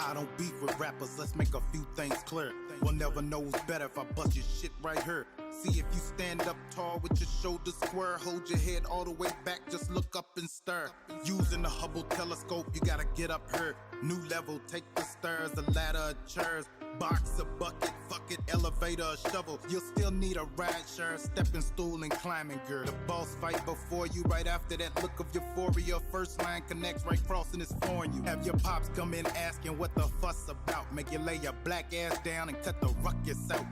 I don't beef with rappers, let's make a few things clear. We'll never know who's better if I bust your shit right here. See if you stand up tall with your shoulders square, hold your head all the way back, just look up and stare. Using the Hubble telescope, you gotta get up here. New level, take the stairs, a ladder of chairs. Box, a bucket, fuck it, elevator, a shovel. You'll still need a ride share, stepping stool and climbing gear. The boss fight before you, right after that look of euphoria. First line connects right crossing is foreign you. Have your pops come in asking what the fuss about. Make you lay your black ass down and cut the ruckus out.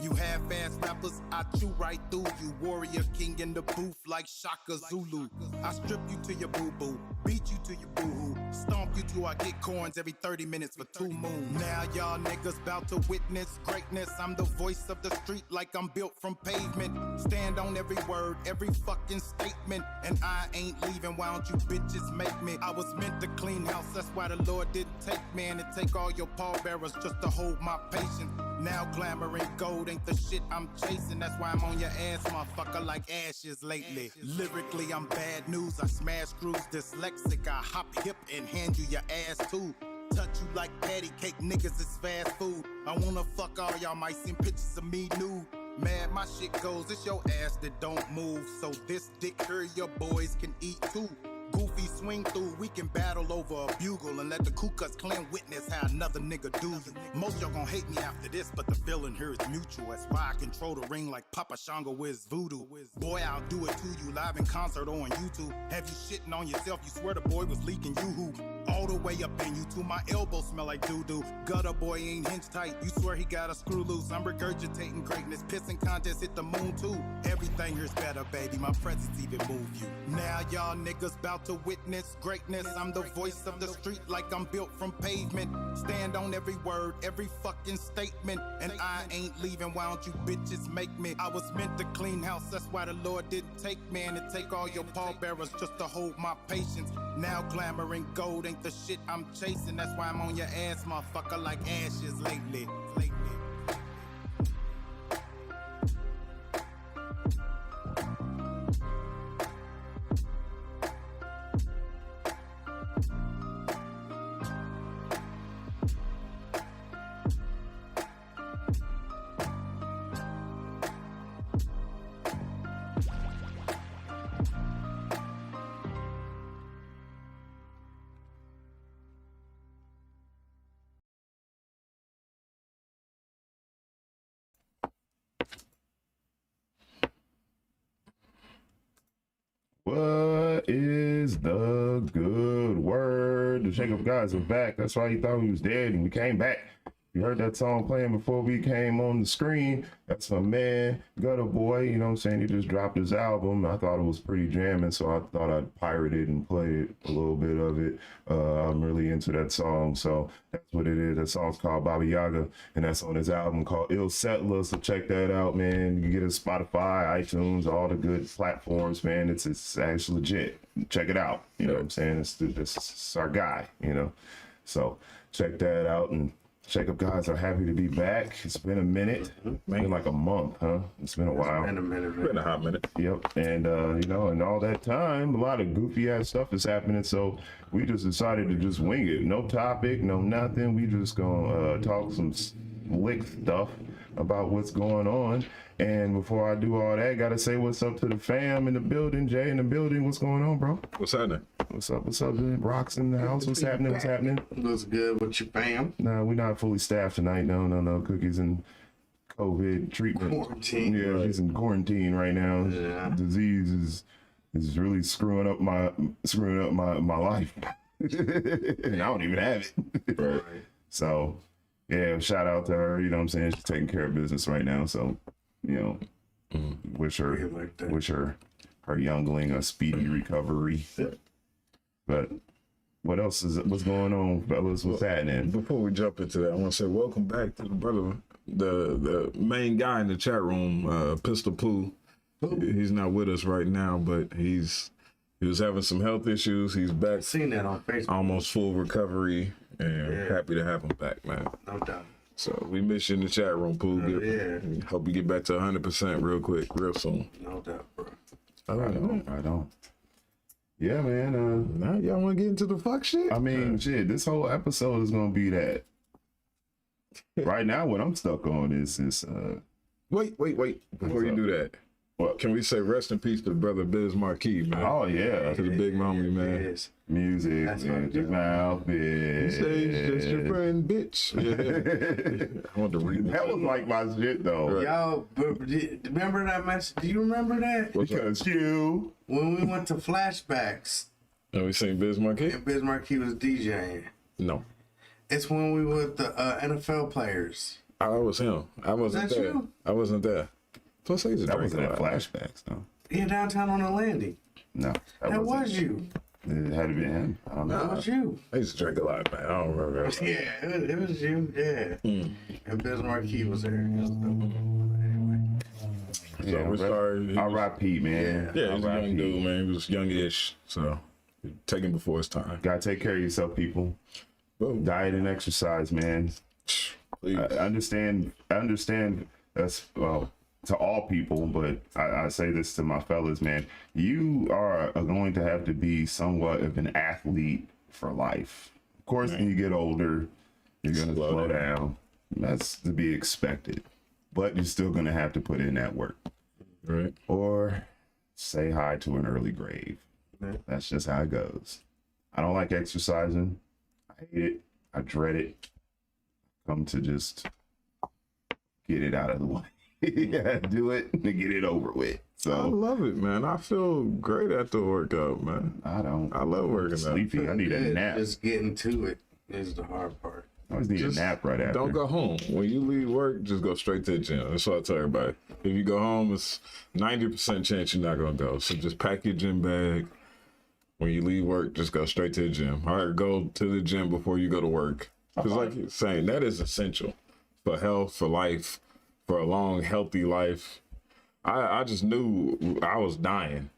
You half-ass rappers, I chew right through you. Warrior king in the booth like Shaka Zulu. I strip you to your boo-boo, beat you to your boo-hoo, stomp you till I get coins every 30 minutes for 2 moons. Now y'all niggas bout to witness greatness. I'm the voice of the street like I'm built from pavement. Stand on every word, every fucking statement. And I ain't leaving, why don't you bitches make me? I was meant to clean house, that's why the Lord didn't take me. And to take all your pallbearers just to hold my patience. Now glamour and gold ain't the shit I'm chasing. That's why I'm on your ass, motherfucker, like ashes lately. Lyrically, I'm bad news. I smash screws, dyslexic. I hop hip and hand you your ass too. Touch you like patty cake, niggas is fast food. I wanna fuck all y'all, might see pictures of me nude. Mad, my shit goes, it's your ass that don't move. So this dick here your boys can eat too. Goofy swing through, we can battle over a bugle and let the Ku Klux Klan witness how another nigga do you. Most y'all gon' hate me after this, but the feeling here is mutual. That's why I control the ring like Papa Shango with voodoo. Boy, I'll do it to you live in concert or on YouTube. Have you shitting on yourself? You swear the boy was leaking yoo-hoo. All the way up in you to my elbow smell like doo-doo. Gutter boy ain't hinge tight, you swear he got a screw loose. I'm regurgitating greatness, pissing contest hit the moon too. Everything here's better, baby, my presence even move you. Now y'all niggas bout to witness greatness. I'm the voice of the street like I'm built from pavement. Stand on every word, every fucking statement. And I ain't leaving, why don't you bitches make me? I was meant to clean house, that's why the Lord didn't take me. And to take all your pallbearers just to hold my patience. Now glamour and gold ain't the shit I'm chasing. That's why I'm on your ass, motherfucker, like ashes lately. What is the good word? The Shake Up Guys are back. That's why you thought we was dead and we came back. You heard that song playing before we came on the screen. That's my man, Gutter Boy. You know what I'm saying? He just dropped his album. I thought it was pretty jamming, so I thought I'd pirate it and play it, a little bit of it. I'm really into that song, so that's what it is. That song's called Baba Yaga, and that's on his album called Ill Settler, so check that out, man. You can get it Spotify, iTunes, all the good platforms, man. It's actually legit. Check it out. You know what I'm saying? It's our guy, you know? So check that out, and Shake Up Guys are happy to be back. It's been a minute. It's been like a month, huh? It's been a while. Been a minute. Been a hot minute. Yep. And, you know, and all that time, a lot of goofy ass stuff is happening. So we just decided to just wing it. No topic, no nothing. We just gonna talk some slick stuff about what's going on. And before I do all that, gotta say what's up to the fam in the building. Jay in the building. What's going on, bro? What's happening? What's up? What's up, man? Rocks in the house. What's happening? What's happening? Looks good with your fam. No, we're not fully staffed tonight. No. Cookies and COVID treatment. Quarantine. Yeah, she's in quarantine right now. Yeah. Disease is really screwing up my life. And I don't even have it. Right. So yeah, shout out to her. You know what I'm saying? She's taking care of business right now. So, you know, wish her her youngling a speedy recovery. But what else what's going on, fellas? What's happening? Before we jump into that, I want to say welcome back to the brother, the main guy in the chat room, Pistol Pooh. He's not with us right now, but he was having some health issues. He's back. Seen that on Facebook. Almost full recovery, and happy to have him back, man. No doubt. So we miss you in the chat room, Pooh. Hope you get back to 100% real quick, real soon. No doubt, bro. Right on. Yeah, man. Now y'all want to get into the fuck shit? I mean, shit, this whole episode is gonna be that. Right now, what I'm stuck on is Wait. Before you up? do that, what? can we say rest in peace to brother Biz Marquis, man? Oh yeah, To the big mommy, man. Yes. music, That's magic right. mouth, He said he's just your friend, bitch. Yeah. I want to read That was like my shit though. Right. Yo, remember that message? Do you remember that? What's up? Because you, When we went to flashbacks Have we seen Biz Marquis? and Biz Marquis was DJing. No. It's when we were with the NFL players. I was him. I wasn't that there. you? I wasn't there. Plus, I used to that drink wasn't a at lot. flashbacks though. Yeah, downtown on the landing. No, That wasn't. was you. It had to be him. I don't know. That was you. I used to drink a lot, man. I don't remember. Yeah, it was you. Yeah. And Biz Marquis was there. It was dope. Anyway. So we're sorry. R.I.P. man. Yeah, he's a R.I.P. young dude, man. He was young-ish, so taken before his time. Gotta take care of yourself, people. Boom. Diet and exercise, man. Please. I understand that's well to all people, but I say this to my fellas, man. You are going to have to be somewhat of an athlete for life. Of course, when you get older, you're gonna slow down. That's to be expected. But you're still gonna have to put in that work. Right. Or say hi to an early grave. That's just how it goes. I don't like exercising. I hate it. I dread it. Come to just get it out of the way. Yeah, do it and get it over with. I So love it, man. I feel great after workout, man. I don't. I love working out. Sleepy. I need a Good. nap. Just getting to it is the hard part. I always need Just a nap right after. Don't go home. When you leave work, just go straight to the gym. That's what I tell everybody. If you go home, it's 90% chance you're not gonna go. So just pack your gym bag. When you leave work, just go straight to the gym. All right, go to the gym before you go to work. Because like you're saying, that is essential for health, for life, for a long, healthy life. I just knew I was dying.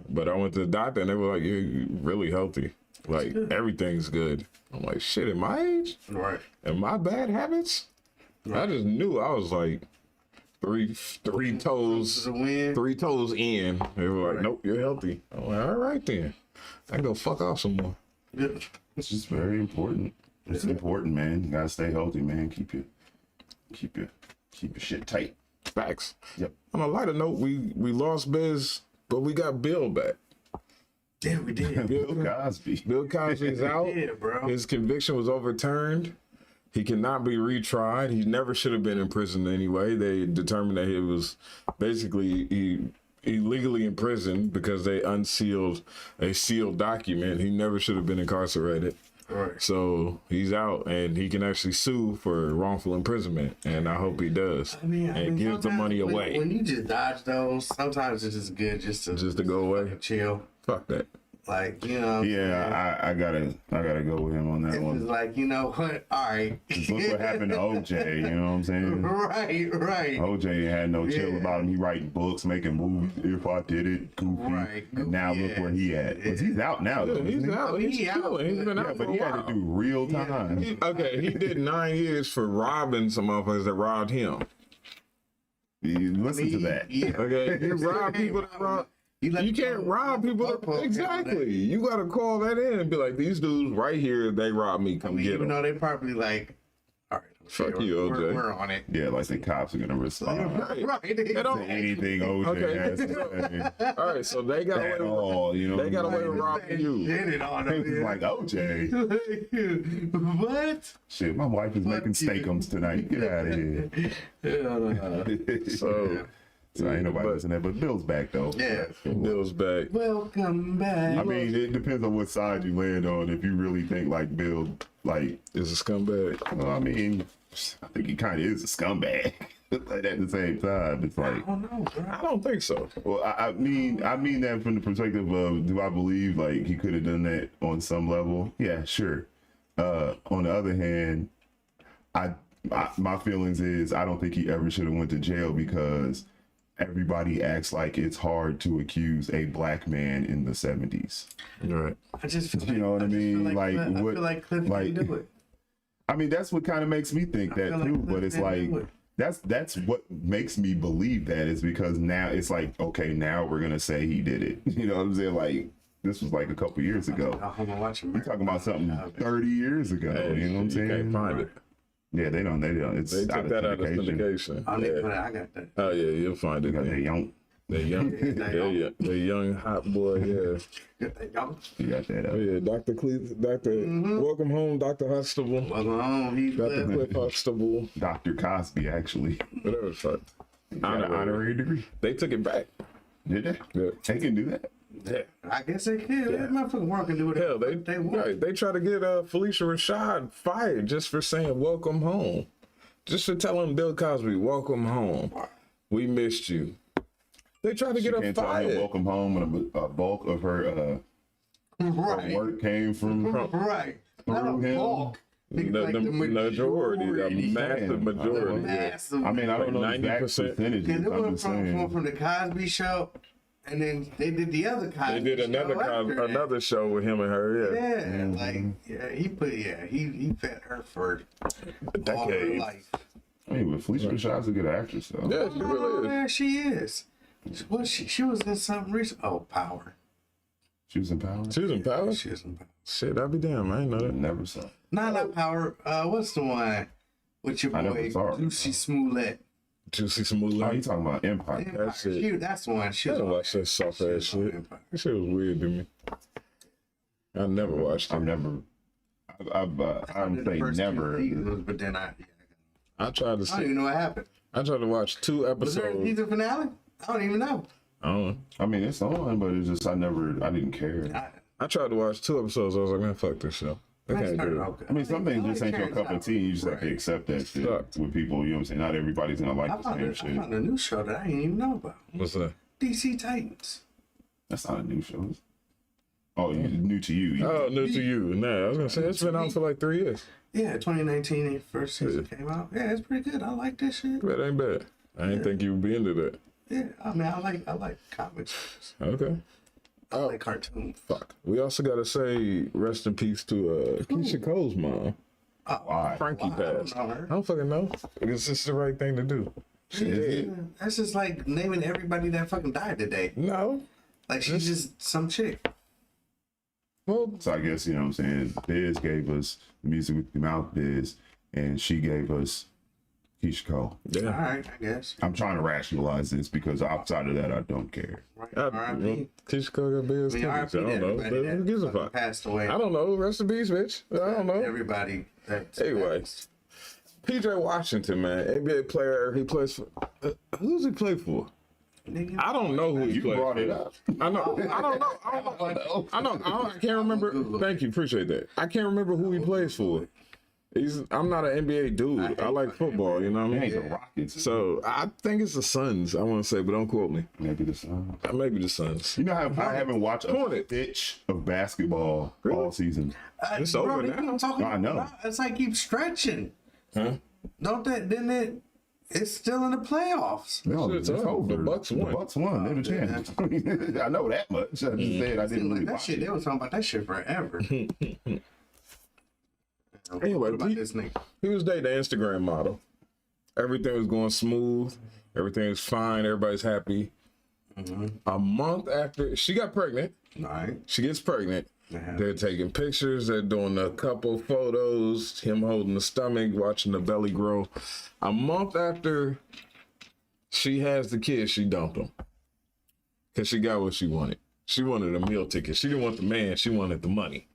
But I went to the doctor and they were like, you're really healthy. Like, everything's good. I'm like, shit, at my age? Right. And my bad habits? I just knew I was like three toes The win. 3 toes in. They were like, nope, you're healthy. I'm like, all right then. I can go fuck off some more. It's just very important. It's important, man. You gotta stay healthy, man. Keep your shit tight. Facts. Yep. On a lighter note, we lost Biz, but we got Bill back. Yeah, we did. Bill Cosby. Bill Cosby's out. Yeah, bro. His conviction was overturned. He cannot be retried. He never should have been in prison anyway. They determined that it was basically he illegally in prison because they unsealed a sealed document. He never should have been incarcerated. Right. So he's out and he can actually sue for wrongful imprisonment. And I hope he does. I mean, and gives the sometimes money when- away. When you just dodge those, sometimes it's just good just to go away. chill. Fuck that. Like, you know. Yeah, I gotta go with him on that It's one. like, you know what? All right. Just look what happened to OJ. You know what I'm saying? Right. OJ had no chill Yeah. about him. He writing books, making movies. If I did it, goofy. Right, And now look where he at. 'Cause he's out now. Though, He's isn't he? out. He's He out, chilling. He's been Yeah, out for but a he had while. to do real time. Okay, he did 9 years for robbing some motherfuckers that robbed him. Listen to that. Yeah. Okay, you rob people that rob. You can't rob people. That, exactly. You gotta call that in and be like, these dudes right here, they robbed me. Come get Even them. though they probably like, all right. Fuck okay, you, OJ. We're on it. Yeah, like the cops are gonna respond Right. They don't- to anything OJ has to say. All right, so they got away At with, all, you know. they got away with robbing you. Did it on It was like OJ. What? Shit, my wife is making steakums tonight. Get out of here. So So ain't nobody listening, but Bill's back though. Yeah. Bill's back. Welcome back. I mean, it depends on what side you land on. If you really think like Bill, like, Is a scumbag. well, I mean, I think he kind of is a scumbag. But at the same time, it's like, Oh no, bro. I don't think so. well, I mean that from the perspective of, do I believe like he could have done that on some level? Yeah, sure. On the other hand, my feelings is I don't think he ever should have went to jail because everybody acts like it's hard to accuse a black man in the 70s. Right. I just feel You know what I just feel mean? Like, I what- feel like Cliff like- can do it. I mean, that's what kind of makes me think that feel like too. Cliff But it's didn't like do it. that's what makes me believe that is because now it's like, okay, now we're gonna say he did it. You know what I'm saying? Like, this was like a couple years ago. I'm gonna watch it. We're talking about something 30 years ago. Hey, you know what I'm saying? You can't find it. Yeah, they don't. It's They out took of that out of syndication. syndication. I need to Yeah. put it. I got that. Oh yeah, you'll find it. Because they Man. young. They young, they young hot boy. Yeah. Y'all, You got that Oh up. yeah, Dr. Welcome home, Dr. Huxtable. welcome home. He's Dr. Cliff Huxtable. Dr. Cosby, actually. Whatever the fuck. Got an honorary degree. They took it back. Did they? Yeah. They can do that. Yeah. I guess they can. That motherfucking work can do whatever Hell, they want. right, they try to get Felicia Rashad fired just for saying welcome home. Just for telling Bill Cosby, welcome home. We missed you. They tried to She get her can't tell him fired. welcome home when a bulk of her Right. work came from Right. Not a Through him. bulk. Nigga, The, like the majority, a majority. massive majority. Yeah. Massive. I mean, I don't know Like exact 90%. percentages. Because it I'm went just saying. from the Cosby Show, and then they did the other Cosby. They did another show after that. another show with him and her. Yeah, He fed her for all her decade. life. I mean, but Felicia Rashad's a good actress, though. Yeah, she really is. Yeah, she is. Well, she was in something recent. Oh, Power. She was in Power. She was in Power. She was in Power. Shit, I'll be damn. I ain't know that. Never saw. Not Power. What's the one with your I never boy saw her. Lucy Smollett? Juicy Smooth. Oh, you talking about Empire? Empire. That's it. That's the one. She I was don't on watch that soft She ass was on shit. Empire. That shit was weird to me. I never watched I've it. never. I don't The say first two never. seasons, but then I tried to I don't see. even know what happened. I tried to watch 2 Was there a episodes. season finale? I don't even know. I don't know. I mean, it's on, but it's just I didn't care. I tried to watch 2 episodes. I was like, man, fuck this show. I can't do it. Okay. I mean, some things just ain't your cup of tea. You just have to Right. accept that shit Sucks. with people. You know what I'm saying? Not everybody's gonna like I the found, same I shit. found a new show that I didn't even know about. What's that? DC Titans. That's not a new show. Oh, new to you. Oh, new to you. Nah, I was gonna say it's been out for like 3 years. Yeah, 2019, the first season came out. Yeah, it's pretty good. I like this shit. That ain't bad. I didn't think you would be into that. Yeah, I mean, I like comics. Okay. I like cartoons. Fuck. We also gotta say rest in peace to Keisha Cole's mom. Why? Frankie Wow, I don't passed. know I her. don't fucking know. It's just the right thing to do. She did. That's just like naming everybody that fucking died today. No. Like she's just some chick. Well, So I guess you know what I'm saying. Biz gave us the Music with Your Mouth Biz, and she gave us Keisha Cole. All yeah. right, I guess. I'm trying to rationalize this because outside of that, I don't care. Right. Well, R.I.P. Keisha Cole got Biz I mean, tickets. I R.I.P. don't know. everybody Who gives a that fuck? passed away. I don't know. Rest in peace, bitch. I don't know. Everybody that Anyway. PJ Washington, man, NBA player. He plays for. Who's he play for? Nigga, I don't know who he You plays brought for. it up. I know. I don't know. I don't know. I can't remember. Thank you. Appreciate that. I can't remember who he plays for. I'm not an NBA dude. I like football. You know what I It ain't mean? the Rockets. So I think it's the Suns. I want to say, but don't quote me. Maybe the Suns. Maybe the Suns. You know how I haven't watched a Hornets. stitch of basketball all season. It's over they now. keep talking I know. about- It's like keep stretching. Huh? Don't that? Then it's still in the playoffs. No, Shit's it's over. over. The Bucks won. The Bucks won. They're the champions. I know that much. I just said I didn't Like really that watch shit, it. they was talking about that shit forever. Anyway, what about this nigga? He was dating an Instagram model. Everything was going smooth. Everything was fine. Everybody's happy. A month after she got pregnant, All right. she gets pregnant. Yeah. They're taking pictures. They're doing a couple photos. Him holding the stomach, watching the belly grow. A month after she has the kid, she dumped him because she got what she wanted. She wanted a meal ticket. She didn't want the man. She wanted the money.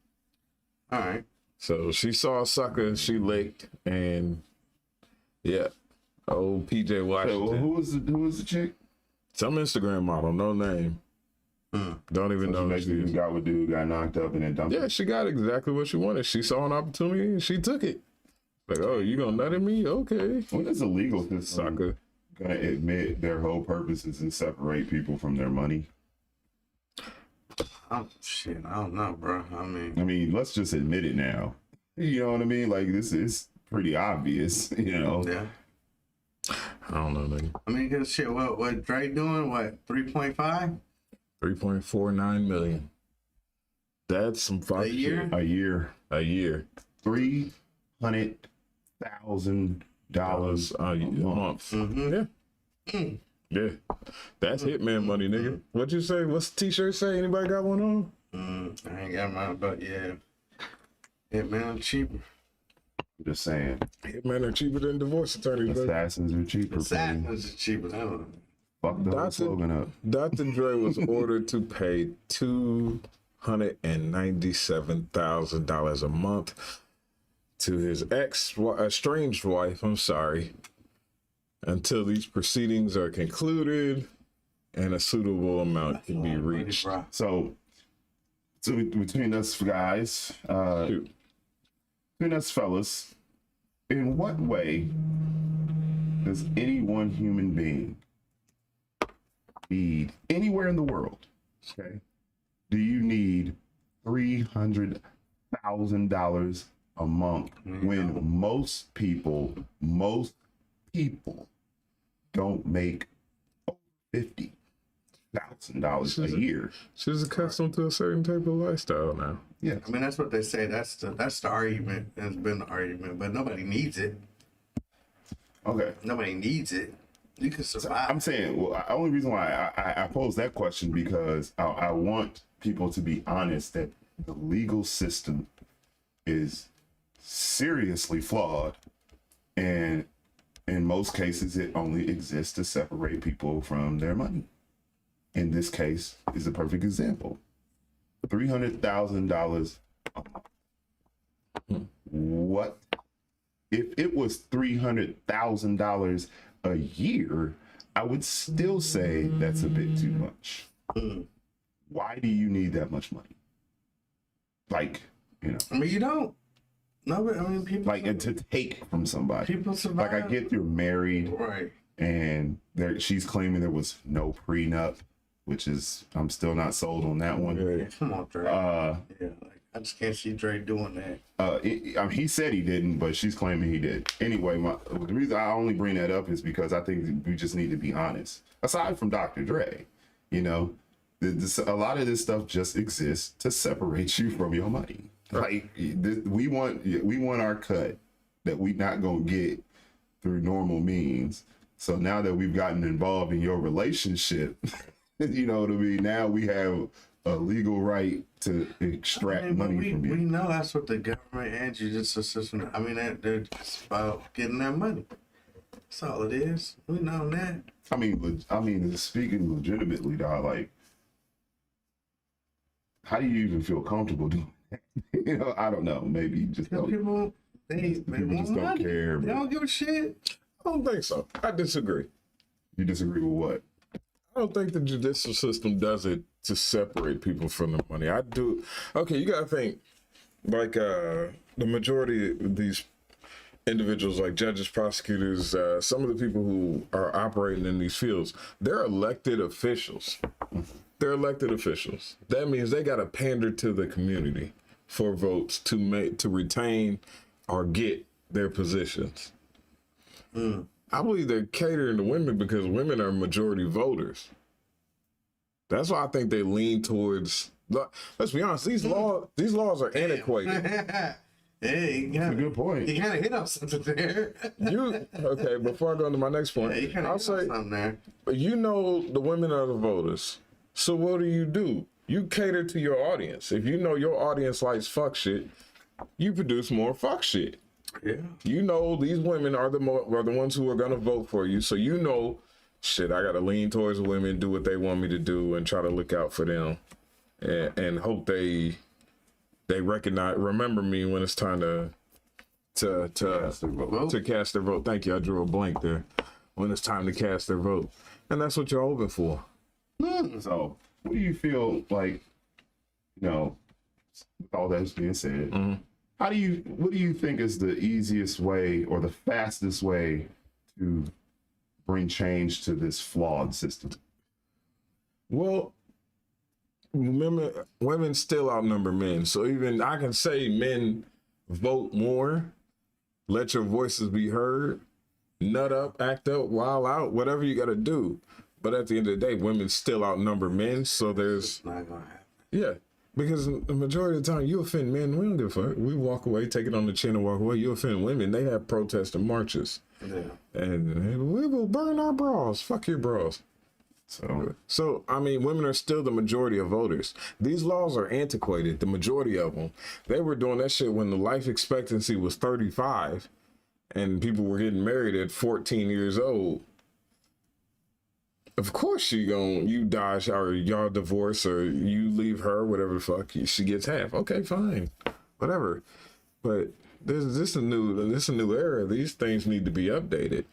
All right. So she saw a sucker. She licked, and yeah, old PJ Hey, well, Washington, who was the chick? some Instagram model, no name. Don't even So know she who she basically is. got with dude, got knocked up, and then dumped Yeah, him. she got exactly what she wanted. She saw an opportunity and she took it. Like, oh, you gonna nut at me? Okay. When is illegal this Sucker. gonna admit their whole purpose is to separate people from their money? Shit, I don't know, bro. I mean, I mean, let's just admit it now. You know what I mean? Like, this is pretty obvious, you know? yeah. I don't know, nigga. I mean, cause shit, what Drake doing? What 3.5 $3.49 million. That's some fuck a year? shit. A year, A year. $300,000 A month. Mm-hmm. Yeah. Yeah. That's Hitman money, nigga. What you say? What's the t-shirt say? Anybody got one on? I ain't got mine, but yeah. Yeah, man, cheaper. Just saying, Men are cheaper than divorce attorneys. Baby. assassins are cheaper. Assassins is cheaper. I don't know. Fuck the whole slogan up. Dr. Dre was ordered to pay $297,000 a month to his estranged wife. I'm sorry, until these proceedings are concluded and a suitable amount can be reached. So between us guys, between us fellas, in what way does any one human being need anywhere in the world? Okay, do you need $300,000 a month when most people don't make $50,000 a year? She's accustomed to a certain type of lifestyle now. Yeah, I mean, that's what they say. That's the argument. It's been the argument, but nobody needs it. okay. Nobody needs it. You can survive. I'm saying, well, the only reason why I pose that question because I want people to be honest that the legal system is seriously flawed, and in most cases, it only exists to separate people from their money. In this case, is a perfect example. $300,000 a month. What if it was $300,000 a year? I would still say that's a bit too much. Why do you need that much money? Like, you know, I mean, you don't. No, I mean, people. like to take from somebody. People survive. Like I get you're married, Right. and she's claiming there was no prenup, which is I'm still not sold on that one. Yeah. Come on, Dre. Uh, yeah, like, I just can't see Dre doing that. I mean, he said he didn't, but she's claiming he did. Anyway, the reason I only bring that up is because I think we just need to be honest. Aside from Dr. Dre, you know, a lot of this stuff just exists to separate you from your money. Like we want our cut that we not gonna get through normal means. So now that we've gotten involved in your relationship, you know what I mean? Now we have a legal right to extract money from you. We know that's what the government and judicial system. I mean, they're just about getting that money. That's all it is. We know that. I mean, speaking legitimately, dog. Like, how do you even feel comfortable doing that? You know, I don't know. Maybe you just don't. People, they want just don't money. care, They but- don't give a shit. I don't think so. I disagree. You disagree with what? I don't think the judicial system does it to separate people from the money. I do. Okay, you gotta think like the majority of these individuals, like judges, prosecutors, some of the people who are operating in these fields, they're elected officials. They're elected officials. That means they gotta pander to the community for votes to retain or get their positions. I believe they're catering to women because women are majority voters. That's why I think they lean towards. Let's be honest; these laws are antiquated. Hey, That's a good point. You kind of hit on something there. Okay? Before I go into my next point, Yeah, you kind I'll of hit on say, something there. you know, the women are the voters. So what do? You cater to your audience. If you know your audience likes fuck shit, you produce more fuck shit. Yeah. You know these women are the ones who are gonna vote for you. So you know, shit, I gotta lean towards women, do what they want me to do, and try to look out for them, and hope they remember me when it's time to cast their vote. Thank you. I drew a blank there. When it's time to cast their vote, and that's what you're hoping for. So, what do you feel like? You know, with all that's being said, what do you think is the easiest way or the fastest way to bring change to this flawed system? Well, women still outnumber men. So even I can say men vote more, let your voices be heard, nut up, act up, wild out, whatever you got to do. But at the end of the day, women still outnumber men. So there's, It's not gonna happen. yeah, because the majority of the time you offend men, we don't give a fuck. We walk away, take it on the chin and walk away. You offend women, they have protests and marches. Yeah. And we will burn our bras. Fuck your bras. So I mean, women are still the majority of voters. These laws are antiquated, the majority of them. They were doing that shit when the life expectancy was 35 and people were getting married at 14 years old. Of course you die or y'all divorce or you leave her, whatever the fuck, she gets half. Okay, fine. Whatever. But this a new era. These things need to be updated.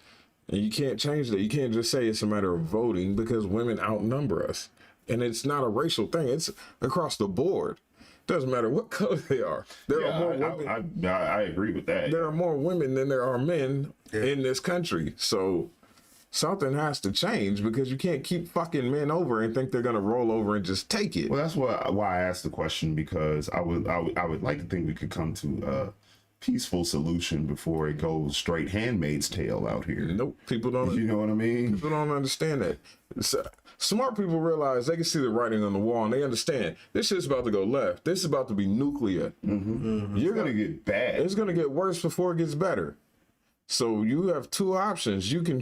And you can't change that. You can't just say it's a matter of voting because women outnumber us. And it's not a racial thing. It's across the board. Doesn't matter what color they are. There are more women. I agree with that. There are more women than there are men in this country. So something has to change because you can't keep fucking men over and think they're gonna roll over and just take it. Well, that's why I asked the question, because I would like to think we could come to a peaceful solution before it goes straight Handmaid's Tale out here. Nope, people don't. You know what I mean? People don't understand that. Smart people realize they can see the writing on the wall and they understand this shit's about to go left. This is about to be nuclear. You're gonna get bad. It's gonna get worse before it gets better. So you have two options. You can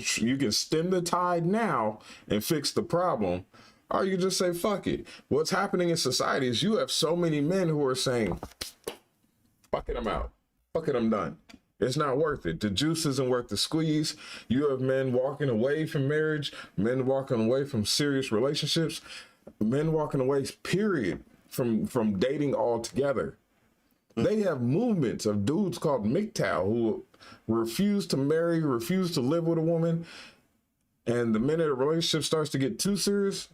stem the tide now and fix the problem, or you just say fuck it. What's happening in society is you have so many men who are saying, fuck it, I'm out. Fuck it, I'm done. It's not worth it. The juice isn't worth the squeeze. You have men walking away from marriage, men walking away from serious relationships, men walking away, period, from dating altogether. They have movements of dudes called MGTOW who refuse to marry, refuse to live with a woman, and the minute a relationship starts to get too serious,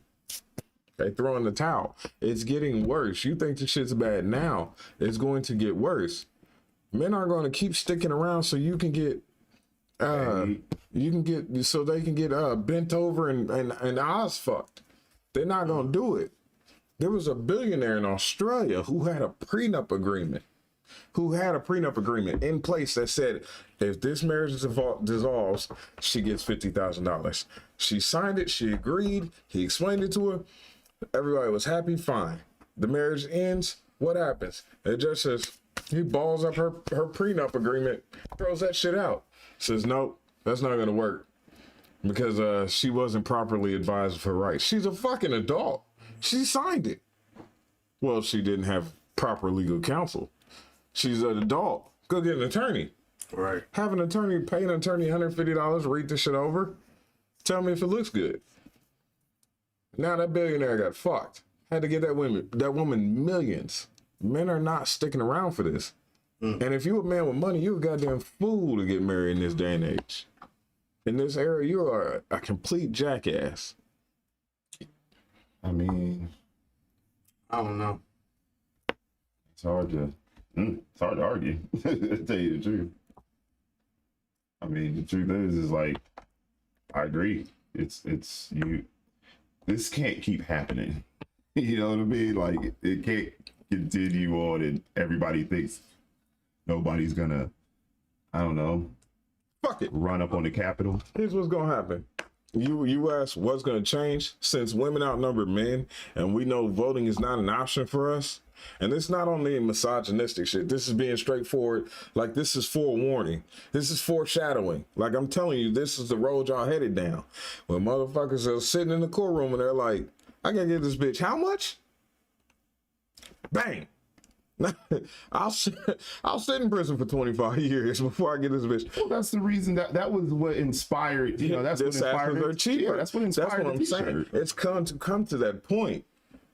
they throw in the towel. It's getting worse. You think the shit's bad now. It's going to get worse. Men are going to keep sticking around so you can get so they can get bent over and eyes fucked. They're not going to do it. There was a billionaire in Australia who had a prenup agreement in place that said if this marriage dissolves, she gets $50,000. She signed it. She agreed. He explained it to her. Everybody was happy. Fine. The marriage ends. What happens? It just says he balls up her prenup agreement, throws that shit out. Says nope, that's not gonna work because she wasn't properly advised of her rights. She's a fucking adult. She signed it. Well, she didn't have proper legal counsel. She's an adult. Go get an attorney. Right. Have an attorney, pay an attorney $150, read this shit over. Tell me if it looks good. Now that billionaire got fucked. Had to get that woman millions. Men are not sticking around for this. And if you a man with money, you a goddamn fool to get married in this day and age. In this era, you are a complete jackass. I mean, I don't know. it's hard to argue. To tell you the truth. I mean, the truth is like, I agree. It's you. This can't keep happening. You know what I mean? Like, it can't continue on, and everybody thinks nobody's gonna, I don't know, Fuck it. run up on the Capitol. Here's what's gonna happen. You ask what's gonna change since women outnumber men, and we know voting is not an option for us. And it's not only misogynistic shit. This is being straightforward. Like, this is forewarning. This is foreshadowing. Like, I'm telling you, this is the road y'all headed down. When motherfuckers are sitting in the courtroom and they're like, I gotta get this bitch how much? Bang. I'll sit in prison for 25 years before I get this bitch. Well, that's the reason that was what inspired. You know, that's what inspired. They're cheaper. Yeah, that's what inspired. That's what I'm saying. It's come to that point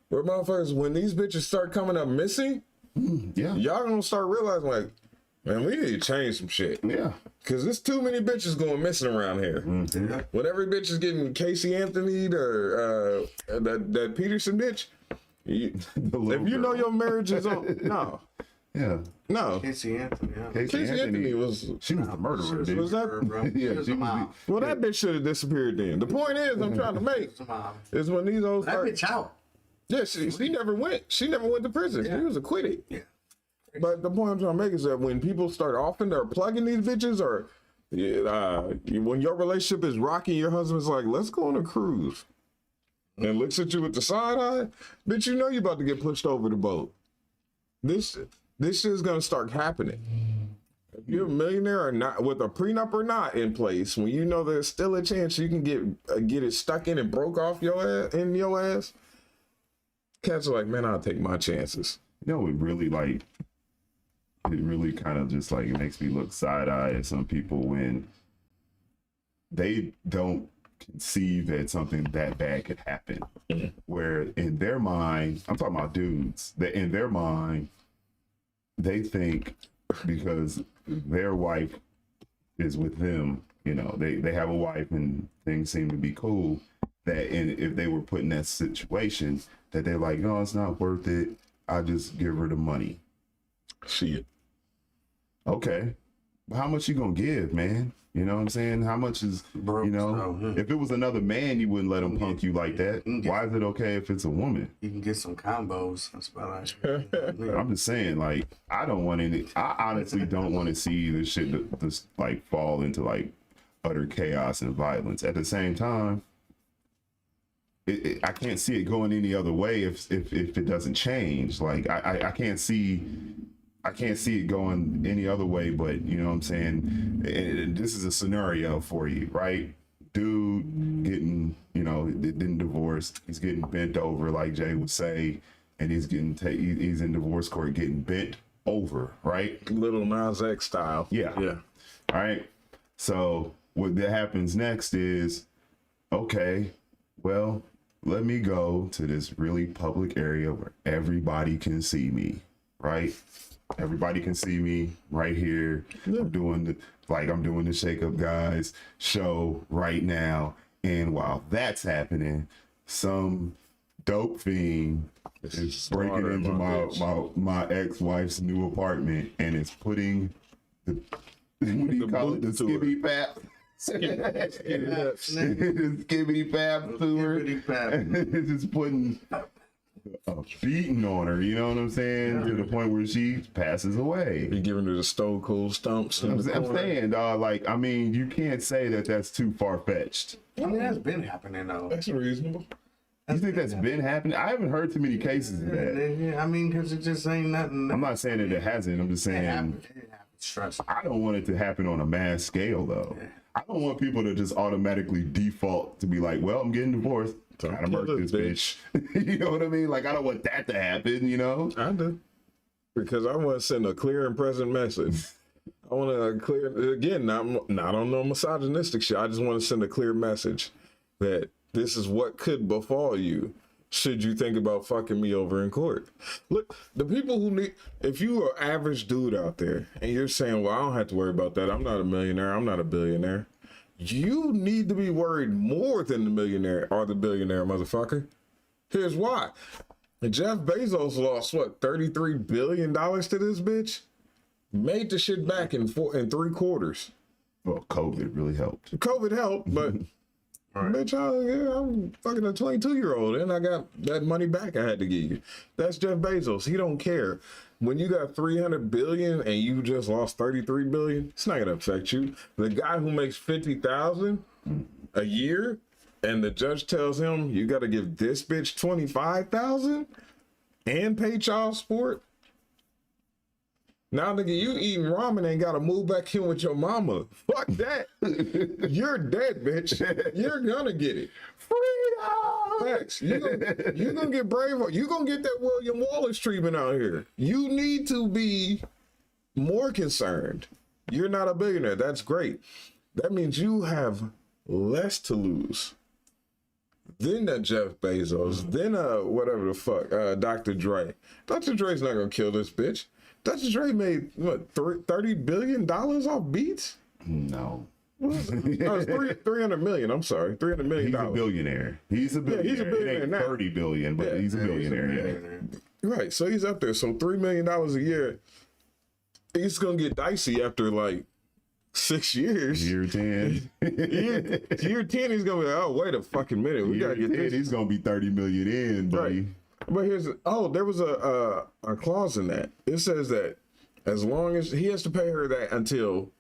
where motherfuckers, when these bitches start coming up missing, Yeah, y'all gonna start realizing like, man, we need to change some shit. yeah. Cause there's too many bitches going missing around here. Yeah. When every bitch is getting Casey Anthony or that Peterson bitch, if you know your marriage is on, Yeah. no. Casey Anthony. Yeah. Casey Anthony was. She was the murderer, dude. Was that? Yeah, she was. Well, that bitch should have disappeared then. The point is, I'm trying to make is when these old That start. bitch out. Yeah, she never went. She never went to prison. Yeah. She was acquitted. Yeah. But the point I'm trying to make is that when people start offing or plugging these bitches, or when your relationship is rocky, your husband's like, "Let's go on a cruise," and looks at you with the side eye, bitch, you know you about to get pushed over the boat. This shit's gonna start happening. If you're a millionaire or not, with a prenup or not in place, when you know there's still a chance you can get it stuck in and broke off your ass, cats are like, man, I'll take my chances. You know, it really kind of just like, it makes me look side eye at some people when they don't conceive that something that bad could happen. Where in their mind, I'm talking about dudes, that in their mind, they think because their wife is with them, you know, they have a wife and things seem to be cool, that if they were put in that situation, that they're like, no, it's not worth it. I just give her the money. Shit. Okay. But how much you gonna give, man? You know what I'm saying? How much is, Broke, you know, so, if it was another man, you wouldn't let him punk you like that. Yeah. Why is it okay if it's a woman? You can get some combos. That's about But I'm just saying, like, I honestly don't want to see this shit just like fall into like utter chaos and violence. At the same time, I can't see it going any other way if it doesn't change. Like, I can't see it going any other way, but you know what I'm saying? This is a scenario for you, right? Dude getting, you know, getting divorced. He's getting bent over, like Jay would say, and he's in divorce court getting bent over, right? Little Nas X style. Yeah. Yeah. All right. So what that happens next is, okay, well, let me go to this really public area where everybody can see me, right? Everybody can see me right here. I'm doing the Shake Up Guys show right now. And while that's happening, some dope fiend is breaking into my ex-wife's new apartment and is putting the what do you call it? The skibbity pap. The skibbity pap to her. It's just putting a beating on her, you know what I'm saying? To the point where she passes away. He giving her the Stone Cold stumps. I'm saying, dog, like, I mean, you can't say that that's too far-fetched. I mean, that's been happening though. That's reasonable. You think that's been happening? I haven't heard too many cases of that. Yeah, I mean, because it just ain't nothing. I'm not saying that it hasn't. I'm just It saying happens. It happens. Trust me. I don't want it to happen on a mass scale, though. I don't want people to just automatically default to be like, well, I'm getting divorced. Gotta murk this bitch. You know what I mean? Like, I don't want that to happen, you know? I do. Because I want to send a clear and present message. I want to clear, again, not on no misogynistic shit. I just want to send a clear message that this is what could befall you should you think about fucking me over in court. Look, the people who need, if you are an average dude out there and you're saying, well, I don't have to worry about that. I'm not a millionaire. I'm not a billionaire. You need to be worried more than the millionaire or the billionaire, motherfucker. Here's why. Jeff Bezos lost, what, $33 billion to this bitch? Made the shit back in 3 quarters. Well, COVID really helped. COVID helped, but bitch, I'm fucking a 22-year-old and I got that money back I had to give you. That's Jeff Bezos. He don't care. When you got 300 billion and you just lost 33 billion, it's not gonna affect you. The guy who makes 50,000 a year and the judge tells him you gotta give this bitch 25,000 and pay child support. Now, nigga, you eating ramen and gotta move back in with your mama. Fuck that. You're dead, bitch. You're gonna get it. Freedom! Facts. You're gonna get brave. You're gonna get that William Wallace treatment out here. You need to be more concerned. You're not a billionaire. That's great. That means you have less to lose than that Jeff Bezos, than whatever the fuck, Dr. Dre. Dr. Dre's not gonna kill this bitch. Dr. Dre made what, $30 billion off beats? No. No, it's 300 million. I'm sorry, $300 million. He's a billionaire. He's a billionaire. Yeah, he's a billionaire It ain't now. 30 billion, but he's a billionaire. Yeah. Right, so he's up there. So $3 million a year. It's gonna get dicey after like 6 years. Year 10. year 10, he's gonna be like, oh, wait a fucking minute, we gotta Year get 10, this. he's gonna be 30 million in, buddy. Right. But there was a clause in that. It says that as long as he has to pay her that until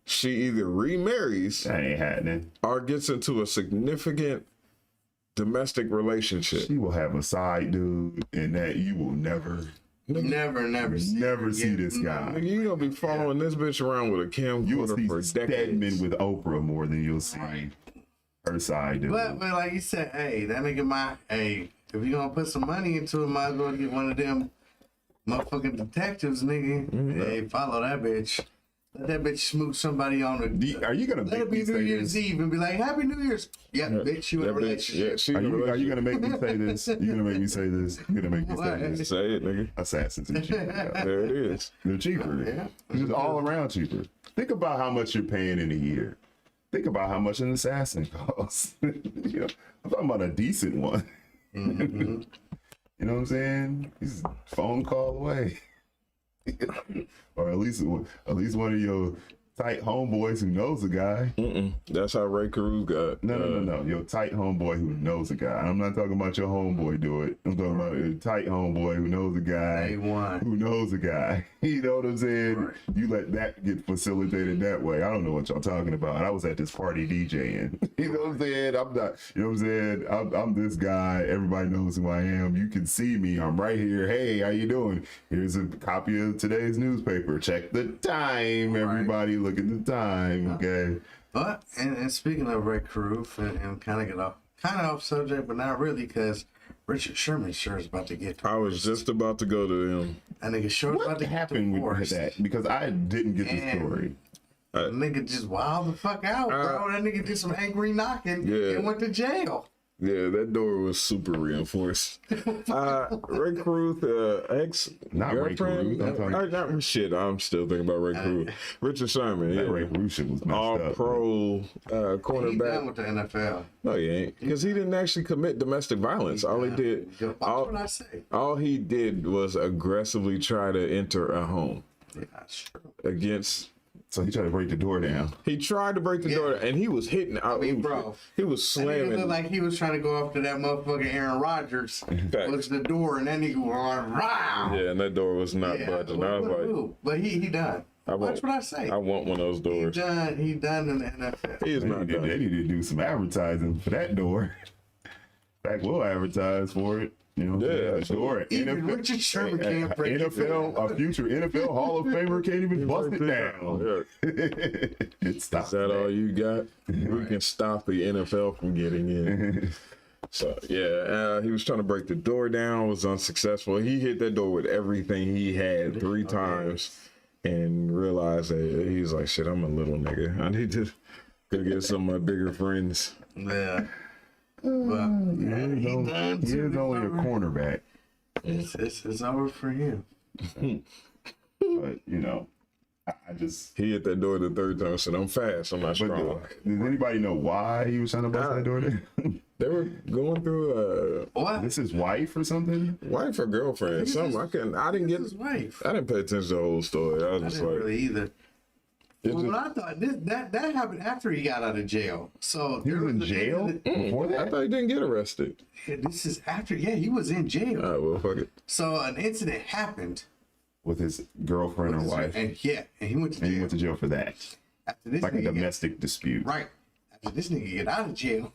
she either remarries That ain't happening. or gets into a significant domestic relationship. She will have a side dude, and that you will never Never see Never see this No. guy. Nigga, you gonna be following this bitch around with a You'll camcorder see for Stedman decades. with Oprah more than you'll see Right. her side. Dude. But like you said, hey, that nigga if you gonna put some money into it, might as well get one of them motherfucking detectives, nigga. Hey, follow that bitch. Let that bitch smooch somebody on the. Are you gonna Let make it be me New say Year's this? Eve and be like, Happy New Year's. Yeah, bitch, you in a That bitch, relationship. yeah, she Are in a you relationship. gonna make me say this? You gonna make me say this? You gonna make me say What? this? Say it, nigga. Assassins are cheaper. Yeah. There it is. They're cheaper. Yeah. It's just all around cheaper. Think about how much you're paying in a year. Think about how much an assassin costs. You know, I'm talking about a decent one. Mm-hmm. You know what I'm saying? He's a phone call away. Or at least one of your tight homeboys who knows a guy. That's how Ray Cruz got. No. Your tight homeboy who knows a guy. I'm not talking about your homeboy do it. I'm talking about your tight homeboy who knows a guy. A1. Who knows a guy. You know what I'm saying? Right. You let that get facilitated that way. I don't know what y'all talking about. I was at this party DJing. You know what I'm saying? I'm not, you know what I'm saying? I'm this guy. Everybody knows who I am. You can see me. I'm right here. Hey, how you doing? Here's a copy of today's newspaper. Check the time, everybody. Look at the time, okay? But and speaking of Ray Cruz, and kind of off subject, but not really, because Richard Sherman sure is about to get. I was just about to go to him. That nigga sure is about What to get happened with divorced. that? Because I didn't get the And- story. That nigga just wild the fuck out, bro. That nigga did some angry knocking Yeah. and went to jail. Yeah, that door was super reinforced. Ray Cruz, ex Not Ray girlfriend. Cruz, I'm talking- Shit, I'm still thinking about Ray Cruz. Richard Sherman, That yeah. Ray Cruz shit was messed All up. pro He done cornerback. with the NFL. No, he ain't, because he didn't actually commit domestic violence. All he did, Watch what I say. all he did was aggressively try to enter a home Yeah, sure. against. So he tried to break the door down. He tried to break the door, and he was hitting. Bro. he was That nigga slamming. looked like he was trying to go after that motherfucking Aaron Rodgers. Facts. Was the door, and then he go on, wow. Yeah, and that door was not Yeah, budging. I was like, but he done. I want- Watch what I say. I want one of those doors. He done in the NFL. He is They not need, done. they need to do some advertising for that door. In fact, we'll advertise for it. You know, Yeah, the door. Even Richard Sherman can't break it NFL, down. a future NFL Hall of Famer can't even bust it down. Yeah. It stops. Is that all you got? We can stop the NFL from getting in. So yeah, he was trying to break the door down, was unsuccessful. He hit that door with everything he had 3 times, and realized that he's like, "Shit, I'm a little nigga. I need to go get some of my bigger friends." Yeah. But yeah, he done He too. is only a cornerback, It's over for him. but you know, I just. He hit that door the 3rd time. Said, "I'm fast. I'm not But strong." does anybody know why he was trying to bust that door down? They were going through What? This his wife or something? a wife or girlfriend, something. I didn't get. His wife. I didn't pay attention to the whole story. I was I just didn't like, really either. it Well, just- what I thought that happened after he got out of jail. So He was in jail before I that. thought he didn't get arrested. This is after. Yeah, he was in jail. All right, well, fuck it. So an incident happened, With his girlfriend or wife, and he went to and he jail. went to jail for that, After this like a nigga domestic dispute. right after this nigga get out of jail.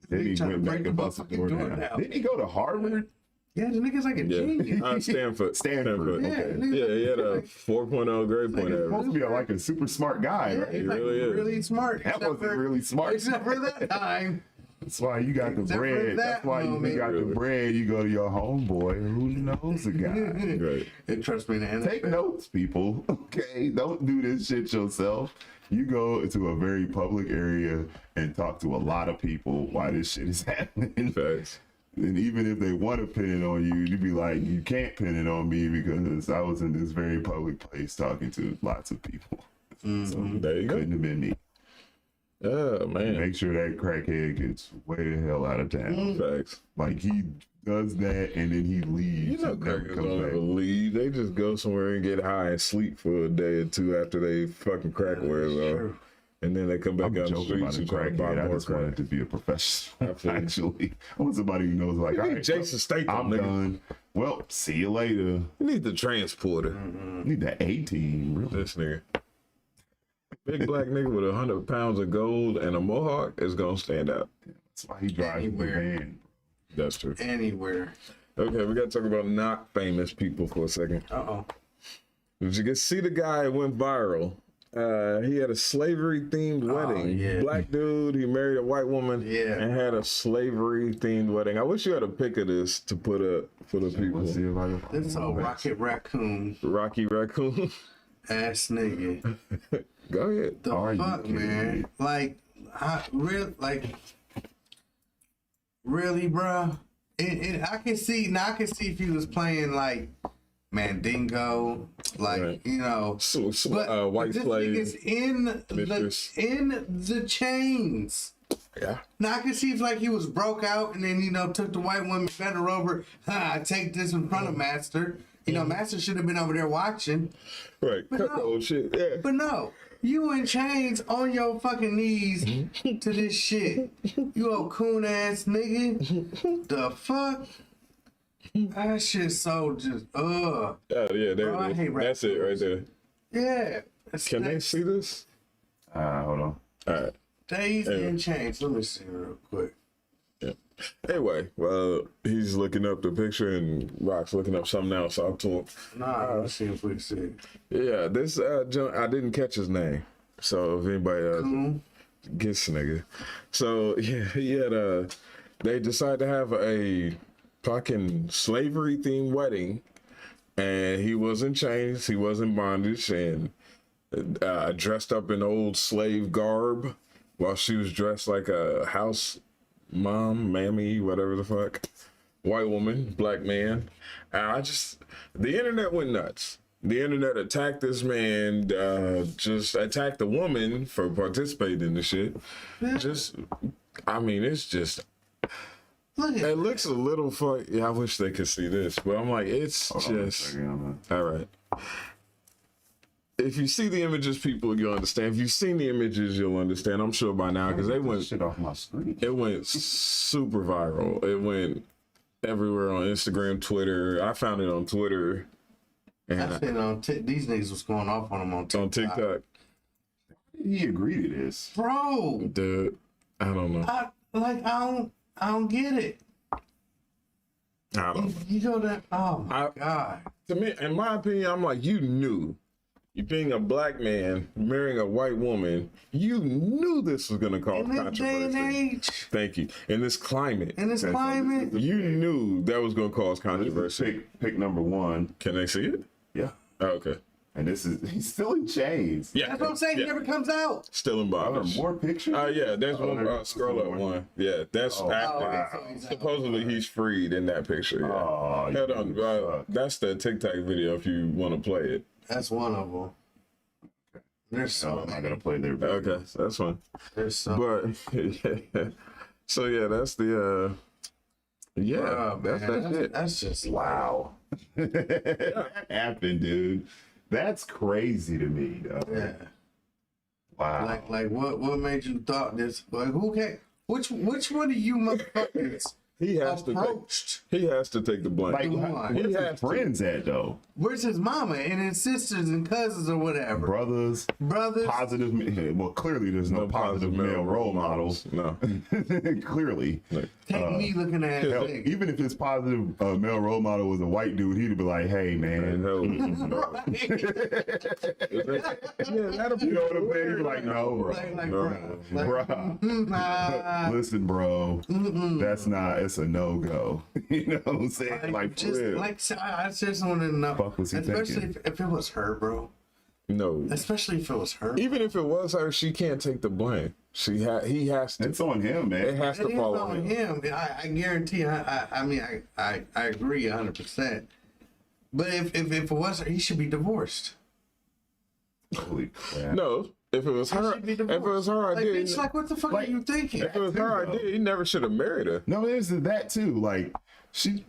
Then he trying to went back break and the busted the motherfucking door door down. down. Didn't he go to Harvard? Yeah, the nigga's like a Yeah, genius. Stanford. Stanford. Yeah, Okay. nigga, Yeah, he had a 4.0 grade point He's supposed average. to be like a super smart guy, Yeah, right? he's like really is. really smart. That except wasn't for- really smart. Except for that time. That's why you got the Except for bread. That's that why you moment. got the Really. bread. You go to your homeboy who knows a guy. Right. And trust me, the NFL. Take notes, people. Okay, don't do this shit yourself. You go to a very public area and talk to a lot of people why this shit is happening. Facts. And even if they want to pin it on you, you'd be like, you can't pin it on me because I was in this very public place talking to lots of people. So There you go. couldn't have been me. Oh, man. Make sure that crackhead gets way the hell out of town. Facts. Like he does that and then he leaves. You know, and never crackers comes don't back. ever leave. They just go somewhere and get high and sleep for a day or two after they fucking crack wears off. True. And then they come back I'm out the joking about streets a and try to buy crackhead. I more just wanted crack. to be a professional. feel you. Actually, I want somebody who knows. Like, You all need right, Jason Statham, I'm nigga. done. Well, see you later. You need the transporter. Need that 18. Really. This nigga. Big black nigga with 100 pounds of gold and a mohawk is gonna stand out. That's why he drives the Anywhere. van. That's true. Anywhere. Okay, we gotta talk about not famous people for a second. Uh-oh. Did you get see the guy that went viral? He had a slavery themed wedding. yeah. Black dude, he married a white woman Yeah. and had a slavery themed wedding. I wish you had a pic of this to put up for the people. Let's see if I can This is a Rocket Raccoon Rocky Raccoon. ass nigga. Go ahead. The Are you fuck, kidding man? me? Like, really, bro? I can see if he was playing like Mandingo, like Right. you know, but White this slave. nigga's mistress. in the chains. Yeah. Now I can see if like he was broke out and then took the white woman, bent her over. Take this in front of Master. Master should have been over there watching. Right. Cut the no. old shit. Yeah. But no, you in chains on your fucking knees to this shit. You old coon ass nigga. The fuck? That shit so just Oh yeah, there Bro, I it hate is. That's it right there. yeah. Can they see this? hold on. All right. Days in chains. Let me see real quick. Yeah. Anyway, well, he's looking up the picture and Rock's looking up something else. I'll talk. Nah, let's see if we can see it. Yeah, this I didn't catch his name. So if anybody gets nigga. So yeah, he had they decided to have a fucking slavery themed wedding, and he was in chains, he was in bondage, and dressed up in old slave garb while she was dressed like a house mom, mammy, whatever the fuck, white woman, black man. And the internet went nuts. The internet attacked this man, just attacked the woman for participating in the shit. It's just, Look at it looks a little fuck. Yeah, I wish they could see this, but I'm like, it's Hold on a just, second, all right. If you see the images, people, you'll understand. If you've seen the images, you'll understand. I'm sure by now, because they Get this went, shit off my screen. it went super viral. It went everywhere on Instagram, Twitter. I found it on Twitter and I seen on these niggas was going off on him on TikTok. on TikTok. He agreed to this. Bro, Dude, I don't know. I don't get it. I don't know. You go to my god. To me, in my opinion, I'm like, you knew. You being a black man marrying a white woman, you knew this was gonna cause In this day and controversy. age, Thank you. In this climate, in this Okay, so climate, this is you knew that was gonna cause This controversy. is pick number one. Can they see it? Yeah. Oh, okay. And he's still in chains. Yeah. that's what I'm saying. He Yeah. never comes out. Still in Are there bondage. more pictures? Yeah, there's one. there's Scroll up more. one. Yeah, that's after. okay, so he's out. Supposedly he's freed in that picture. Yeah. Oh, Hold you on. suck. That's the TikTok video if you want to play it. That's one of them. There's No, so I'm not many. gonna play their video. Okay, that's fine. There's so But so yeah, that's the yeah, Bruh, that's man, that shit. that's just Wow. That happened, dude. That's crazy to me, though. yeah. Wow. Like what made you thought this? Like who can? Which one of you motherfuckers He has to take, approached? he has to take the blame. Like, He where's has his to. friends at, though? Where's his mama and his sisters and cousins or whatever? Brothers, Brothers. positive. Well, clearly there's no positive male role models. No. Clearly. Take me looking at Hell, thing. even if his positive male role model was a white dude, he'd be like, "Hey, man." Yeah, that'll be You know what I'm saying? He'd be like, "No, bro. Like, No. bruh. Bruh. Listen, bro. That's not. It's a no go. You know what I'm saying? Like, for just real. like I just want to know, Fuck was he especially thinking? if it was her, bro. No. Especially if it was her. Even if it was her, she can't take the blame. He has to. It's on him, It man. has It to is fall on on him. him. I guarantee. I mean, I agree 100%. But if it was her, he should be divorced. Holy crap. No, if it was her, should be if it was divorced. her Like, idea, bitch, like what the fuck are you thinking? if it was her idea, he never should have married her. No, there's that too. Like, she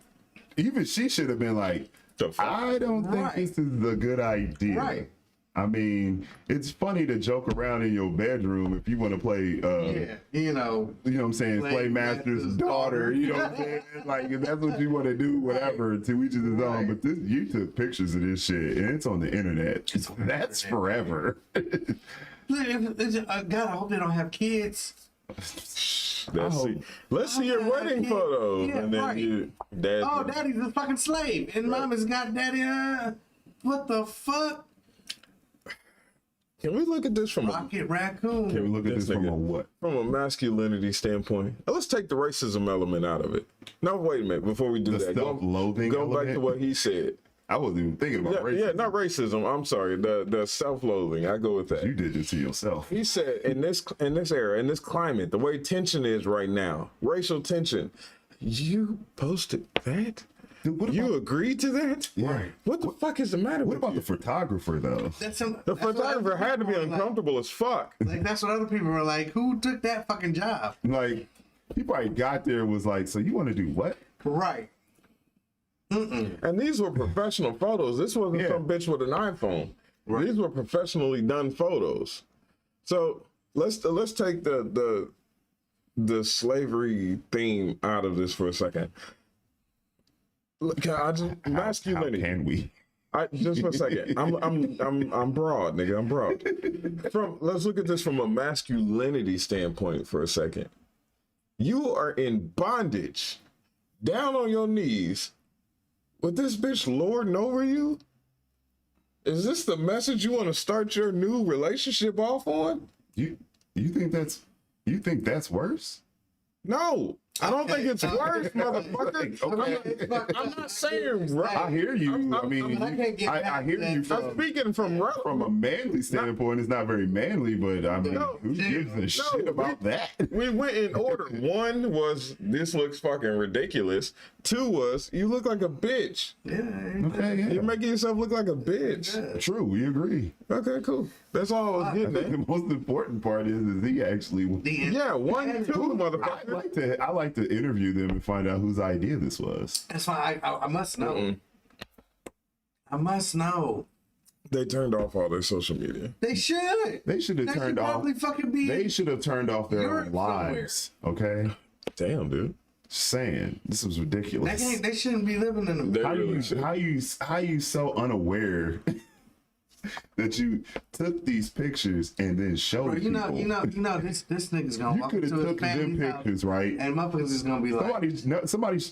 should have been like, The fuck? I don't think Right. this is a good idea. Right. I mean, it's funny to joke around in your bedroom if you want to play, Yeah, you know. you know what I'm saying, Slave Slave Master's Master's daughter, you know what I'm saying? Like, if that's what you want to do, whatever, to each of his own. Right. But this, you took pictures of this shit, and it's on the internet. on the That's internet. forever. God, I hope they don't have kids. Let's see your wedding photos, Yeah, and then right. you, dad. Oh, daddy's a fucking slave, and mama's got daddy. What the fuck? Can we look at this from a Rocket Raccoon. Can we look at This this from nigga. a what? from a masculinity standpoint? Let's take the racism element out of it. No, wait a minute. Before we do The that, self-loathing go back element? to what he said. I wasn't even thinking about racism. Yeah, not racism. I'm sorry. The self-loathing. I go with that. You did this to yourself. He said in this era, in this climate, the way tension is right now, racial tension. You posted that? Dude, what You about, agreed to that? yeah. What the fuck is the matter What with about you? the photographer though? The photographer had to be uncomfortable as fuck. Like, that's what other people were like. Who took that fucking job? Like, he probably got there and was like, "So you want to do what?" Right. And these were professional photos. This wasn't Yeah. some bitch with an iPhone. These were professionally done photos. So let's take the slavery theme out of this for a second. Look, I just How masculinity. can we? Just for a second. I'm broad, nigga. I'm broad. Let's look at this from a masculinity standpoint for a second. You are in bondage, down on your knees, with this bitch lording over you. Is this the message you want to start your new relationship off on? You think that's worse? No, I don't think it's worse, motherfucker. Okay. I'm not saying right. I hear you. I I can't get I back hear to you that. I'm speaking from from a manly standpoint. It's not very manly, but I mean, No, who gives a shit about that? We went in order. One was this looks fucking ridiculous. Two was you look like a bitch. Okay, yeah. You're making yourself look like a bitch. True, we agree. Okay, cool. That's all I was I getting think at. the most important part is he actually. Yeah, 1, 2, motherfucker. I like to interview them and find out whose idea this was. That's why I must know. I must know. They turned off all their social media. They should. They should have They turned should off. probably fucking be. They should have turned off their Europe own lives. Okay, Damn, dude. just saying this was ridiculous. They shouldn't be living in They the. really should. How you so unaware that you took these pictures and then showed You know, people? this nigga's gonna You walk could into have his took them family's house, pictures, right? and motherfuckers is gonna be like,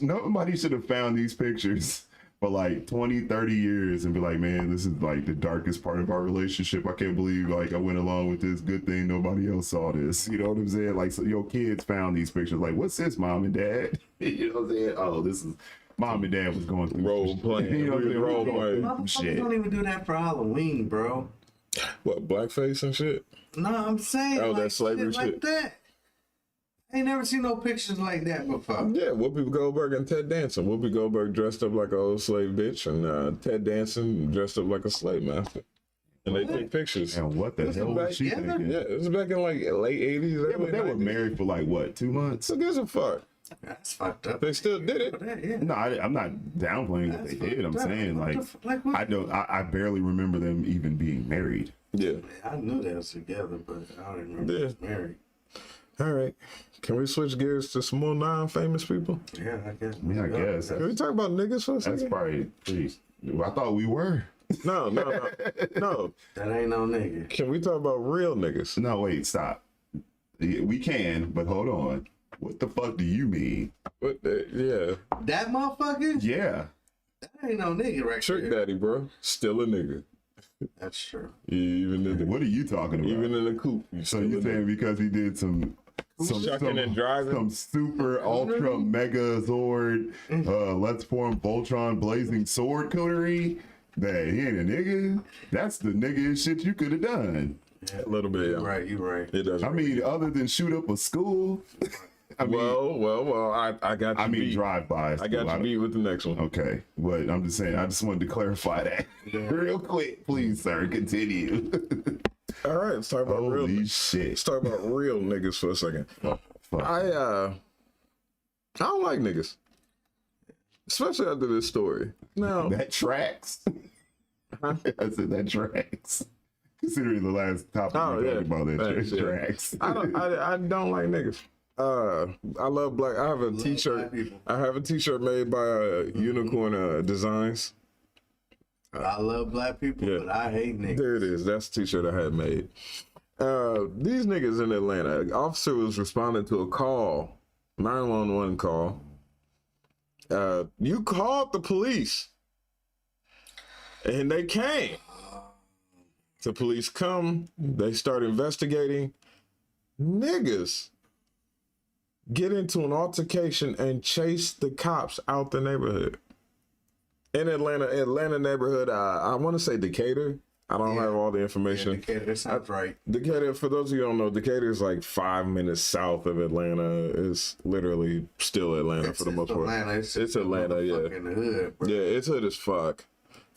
Nobody should have found these pictures for like 20, 30 years and be like, man, this is like the darkest part of our relationship. I can't believe like I went along with this. Good thing nobody else saw this. You know what I'm saying? Like, so your kids found these pictures. Like, what's this, mom and dad? You know what I'm saying? Oh, this is mom and dad was going through Role some shit. playing. You know what I'm saying? Role We were going playing. through some motherfuckers shit. don't even do that for Halloween, bro. What, blackface and shit? No, I'm saying Oh, like, that slavery shit like shit. that. I ain't never seen no pictures like that before. Yeah, Whoopi Goldberg and Ted Danson. Whoopi Goldberg dressed up like an old slave bitch, and Ted Danson dressed up like a slave master. And they take pictures. And what the hell was she together? thinking? Yeah, it was back in like late 80s. Yeah, but they were 90s. married for like what, 2 months? So gives a fuck. That's fucked up. They still did it. Yeah. No, I'm not downplaying what That's they did. I'm fucked up. saying What like the like what? I don't. I barely remember them even being married. Yeah. I knew they was together, but I don't remember Yeah. they was married. All right. Can we switch gears to some more non-famous people? Yeah, I guess. I mean, I guess Can we talk about niggas for a that's second? probably pretty. I thought we were. No. No. That ain't no nigga. Can we talk about real niggas? No, wait, stop. We can, but hold on. What the fuck do you mean? What yeah. That motherfucker? Yeah. That ain't no nigga right Trick there. Daddy, bro. Still a nigga. That's true. Even in the What are you talking about? even in the coop. So you saying because he did some Shucking and driving? some super ultra mega Zord let's form Voltron blazing sword coonery that he ain't a nigga? That's the nigga shit you could have done. a little bit, yeah. Right, you right. It does. I mean, other than shoot up a school. I mean, well, I got you beat. drive-bys. I got you beat with the next one. Okay, but I'm just saying, I just wanted to clarify that real quick. Please, sir, continue. All right, let's talk about real. Holy shit. Let's talk about real niggas for a second. Fuck. I don't like niggas, especially after this story. No, That tracks. I said that tracks. Considering the last topic Oh, we yeah. talked about, that Thanks, yeah. tracks. I don't like niggas. I love black. I have a t-shirt. black people. I have a t-shirt made by Unicorn Designs. I love black people, Yeah. but I hate niggas. There it is. That's the t-shirt I had made. These niggas in Atlanta. An officer was responding to a call, 911 call. You called the police, and they came. The police come. They start investigating. Niggas get into an altercation and chase the cops out the neighborhood. In Atlanta neighborhood, I want to say Decatur. I don't have all the information. Yeah, Decatur, that sounds right. Decatur, for those of you who don't know, Decatur is like 5 minutes south of Atlanta. It's literally still Atlanta for the most part. It's Atlanta, yeah. In the hood, bro. Yeah, it's hood as fuck.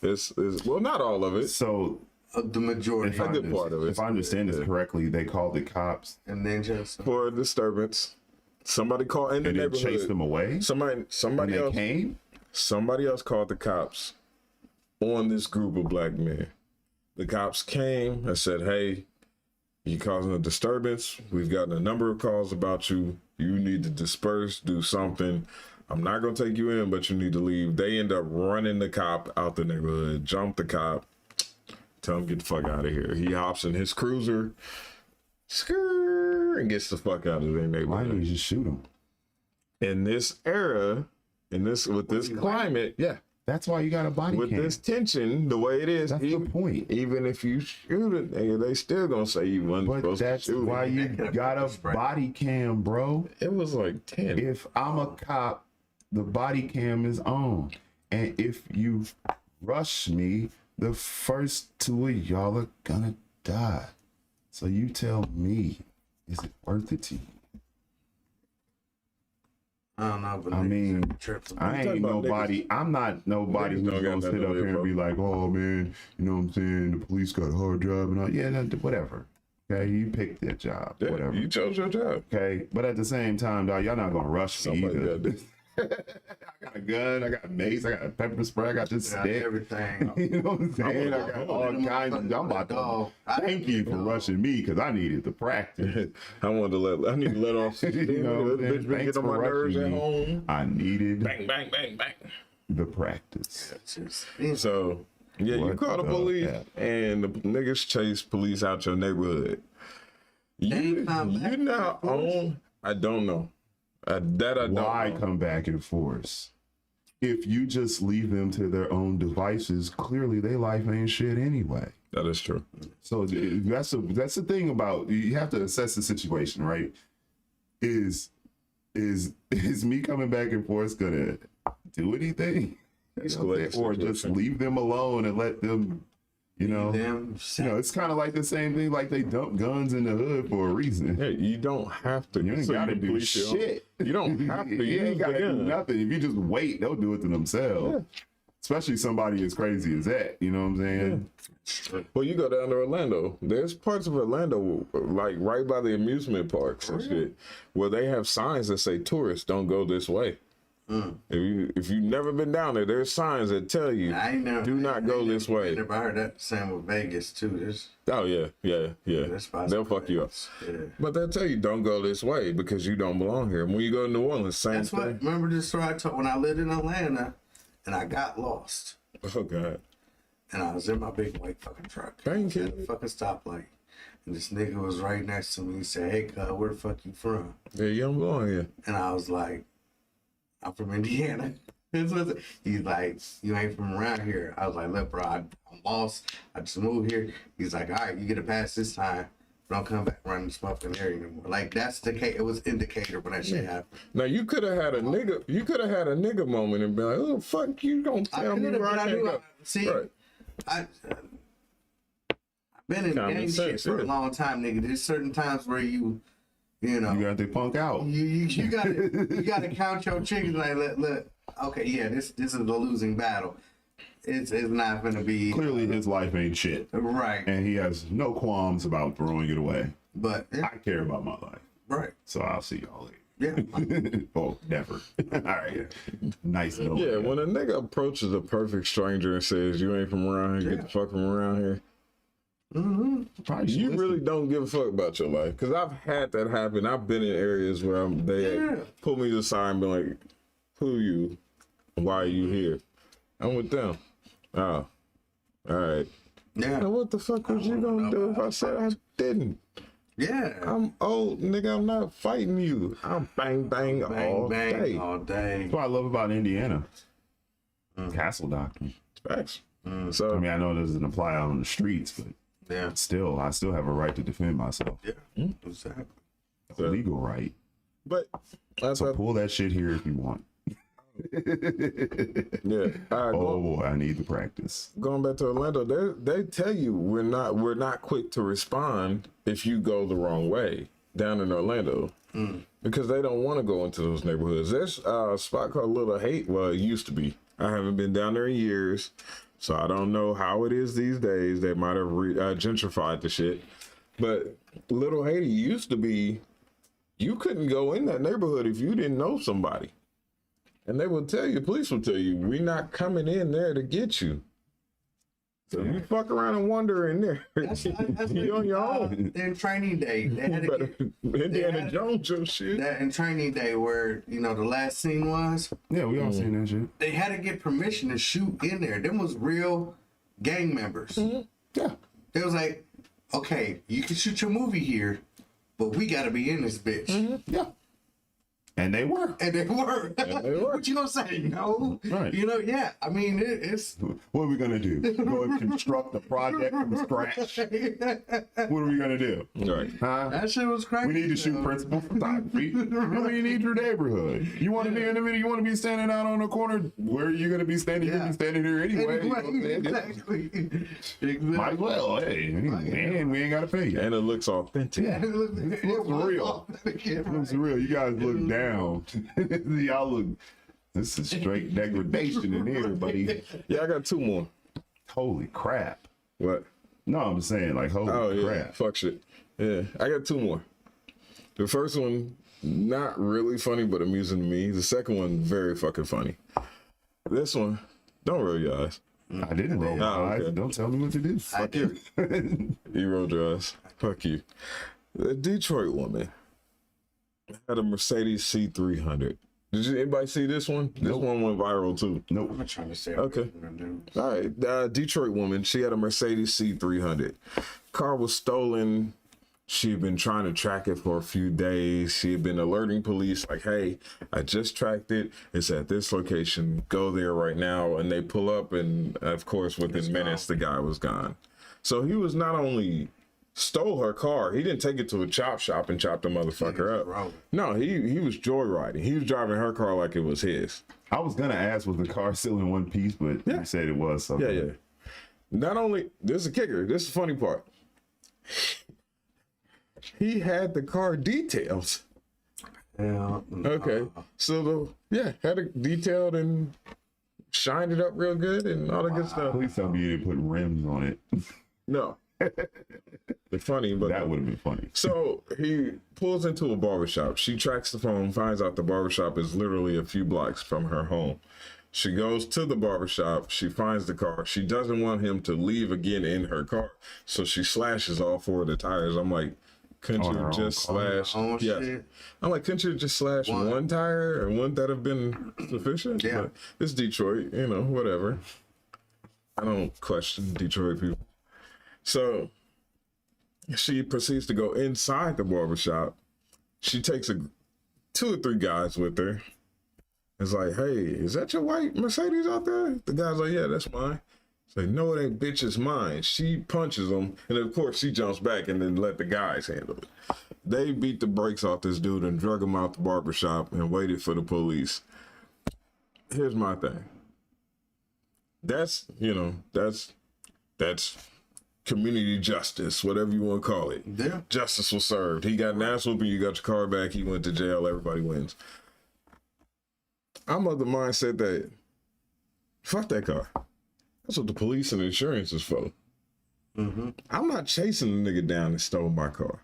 It's well, not all of it. So The majority. A good part of it. if I understand this correctly, they called the cops And then just For a disturbance. Somebody called in the and then neighborhood. chased them away. Somebody When they else. came. Somebody else called the cops on this group of black men. The cops came and said, hey, you causing a disturbance. We've gotten a number of calls about you. You need to disperse, do something. I'm not going to take you in, but you need to leave. They end up running the cop out the neighborhood, jump the cop, tell him get the fuck out of here. He hops in his cruiser, and gets the fuck out of their Why neighborhood. didn't you just shoot them? In this era, with this climate, yeah. That's why you got a body With cam. this tension, the way it is, That's the point. even if you shoot it, nigga, they still gonna say you wasn't But supposed that's to shoot why it. you got a body cam, bro. It was like 10. If I'm a cop, the body cam is on. And if you rush me, the first two of y'all are gonna die. So you tell me, is it worth it to you? I don't know, but I mean, tripping. I ain't talking about nobody. I'm not nobody Niggas who's don't got gonna sit nothing up to here live and be for. like, "Oh man, you know what I'm saying? The police got a hard job and all." Yeah, whatever. Okay, you picked that job. Yeah, Whatever. you chose your job. Okay, but at the same time, dog, y'all not gonna rush me Somebody either. got this. I got a gun, I got a mace, I got a pepper spray, I got this Got stick. everything. You know what I'm saying? I got all kinds of. I'm about to thank you for rushing me because I needed the practice. I need to let off. You know what I'm saying? Bitch been Thanks getting on for my nerves rushing at me. home. I needed Bang, bang, bang, bang. the practice. So, yeah, you What call the the police heck? and the niggas chase police out your neighborhood. You ain't come back now in force? own. I don't know. I don't Why know. come back in force? If you just leave them to their own devices, clearly their life ain't shit anyway. That is true. So that's the thing about, you have to assess the situation, right? Is me coming back and forth gonna do anything? Escalate the Or just situation. leave them alone and let them, you know, Them it's kind of like the same thing, like they dump guns in the hood for a reason. Hey, you don't have to. You ain't so gotta can do police your own- shit. You don't have to You use ain't gotta the do gun. nothing. If you just wait, they'll do it to themselves. Especially somebody as crazy as that. You know what I'm saying? Well, you go down to Orlando. There's parts of Orlando, like right by the amusement parks and shit, where they have signs that say tourists don't go this way. If you've never been down there, there's signs that tell you I ain't never, do not go this way. I heard that same with Vegas too. Oh yeah. That's possible. They'll fuck you up. Yeah. But they'll tell you don't go this way because you don't belong here. When you go to New Orleans, same That's thing. what. Remember this story I told when I lived in Atlanta, and I got lost, Oh god. and I was in my big white fucking truck. Thank At the you. fucking stoplight, and this nigga was right next to me. He said, "Hey, cuz, where the fuck you from?" Yeah, you don't belong here. And I was like, "I'm from Indiana." He's like, "You ain't from around here." I was like, "Look, bro, I'm lost. I just moved here." He's like, "All right, you get a pass this time. Don't come back around this fucking area anymore." Like that's the case. It was indicator when that shit happened. Now you could have had a nigga. You could have had a nigga moment and be like, "Oh fuck, you gonna I tell me could've, where but I I can't knew. go?" See, Right. I've been in Common gang shit sense, for yeah. a long time, nigga. There's certain times where you know, You got to punk out. you gotta count your chickens. Like, look, okay, yeah, this is a losing battle. It's not gonna be Clearly his life ain't shit. right, And he has no qualms about throwing it away. but yeah, I care about my life. right, So I'll see y'all later. yeah. Oh, never. All right. Nice note. Yeah, when a nigga approaches a perfect stranger and says, "You ain't from around here, get the fuck from around here," Probably should you listen. really don't give a fuck about your life. Because I've had that happen. I've been in areas where they Yeah. pull me to the side and be like, "Who you? Why are you here?" I'm with them. Oh, all right. Yeah. Now, what the fuck was you gonna do if I said I didn't? Yeah. I'm old, nigga. I'm not fighting you. I'm bang bang, all day. all day. That's what I love about Indiana. Castle doctrine. Facts. I So mean, I know it doesn't apply out on the streets, but Yeah. still, I still have a right to defend myself. Yeah. Exactly. A legal right. but that's So what. pull that shit here if you want. Yeah. All right. Oh, I need to practice. Going back to Orlando, they tell you we're not quick to respond if you go the wrong way down in Orlando because they don't want to go into those neighborhoods. There's a spot called Little Hate. Well, it used to be. I haven't been down there in years, so I don't know how it is these days. They might have gentrified the shit, but Little Haiti used to be. You couldn't go in that neighborhood if you didn't know somebody. And they will tell you, police will tell you, we're not coming in there to get you. So you fuck around and wander in there. You on your own. In training day, they had You to better get Indiana Jones your shit. that in training day where the last scene was. Yeah, we all seen that shit. They had to get permission to shoot in there. Them was real gang members. Yeah. They was like, okay, you can shoot your movie here, but we got to be in this bitch. Yeah. And they were. And they were. they were. What you gonna say? No. Right. Yeah. I mean, it's. What are we gonna do? Go and construct a project from scratch? What are we gonna do? Right. Huh? That shit was crazy. We need to shoot principal photography. I mean, you need your neighborhood. You want to be in the video? You want to be standing out on the corner? Where are you gonna be standing? You're gonna be standing here anyway. Exactly. Might as well. Hey, man, we ain't gotta pay you. And it looks authentic. It looks real. Looks real. You guys look down. Y'all look. This is straight degradation in here, buddy. Yeah, I got two more. Holy crap. What? No, I'm saying like holy Oh, yeah. crap. Fuck shit. Yeah, I got two more. The first one, not really funny, but amusing to me. The second one, very fucking funny. This one, don't roll your eyes. I didn't roll my Oh, eyes. okay. Don't tell me what to do. I do. You rolled your eyes. Fuck you. The Detroit woman had a Mercedes C300. Did anybody see this one? This one went viral too. Nope. I'm trying to say. Okay. All right, Detroit woman. She had a Mercedes C300. Car was stolen. She had been trying to track it for a few days. She had been alerting police like, hey, I just tracked it. It's at this location. Go there right now. And they pull up, and of course, within minutes, the guy was gone. So he was not only stole her car, he didn't take it to a chop shop and chop the motherfucker up. rolling. No, he was joyriding. He was driving her car like it was his. I was gonna ask, was the car still in one piece, but you said it was. So Yeah. Not only, this is a kicker. This is the funny part. He had the car detailed. Yeah. Okay. So had it detailed and shined it up real good and all that good stuff. Please tell me you didn't put rims on it. No. They're funny, but That would have been funny. so he pulls into a barbershop. She tracks the phone, finds out the barbershop is literally a few blocks from her home. She goes to the barbershop. She finds the car. She doesn't want him to leave again in her car. So she slashes all four of the tires. I'm like, couldn't On you her own just car? slash? Oh, Yes. shit. I'm like, couldn't you just slash one tire? And wouldn't that have been sufficient? Yeah. But it's Detroit, whatever. I don't question Detroit people. So she proceeds to go inside the barbershop. She takes two or three guys with her. It's like, hey, is that your white Mercedes out there? The guy's like, yeah, that's mine. It's like, no, it ain't, bitch, it's mine. She punches him, and of course she jumps back and then let the guys handle it. They beat the brakes off this dude and drug him out the barbershop and waited for the police. Here's my thing. That's community justice, whatever you want to call it. Yeah. Justice was served. He got an ass whooping, you got your car back, he went to jail, everybody wins. I'm of the mindset that fuck that car. That's what the police and insurance is for. I'm not chasing the nigga down that stole my car.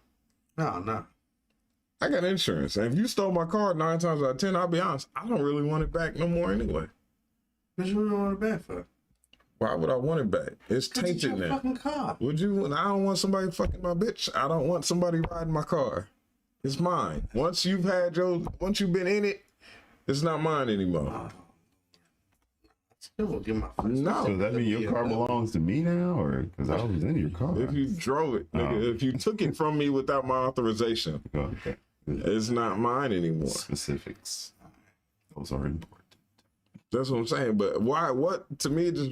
No. I got insurance. And if you stole my car 9 times out of 10, I'll be honest, I don't really want it back no more anyway. What you want it back for? Why would I want it back? It's It's tainted your now. fucking car. Would you? I don't want somebody fucking my bitch. I don't want somebody riding my car. It's mine. Once you've been in it, it's not mine anymore. Still won't get my first. No. So that mean your car belongs to me now, or because I was in your car? If you drove it, nigga, if you took it from me without my authorization, Okay. it's not mine anymore. Specifics. Those are important. That's what I'm saying. But why? What to me just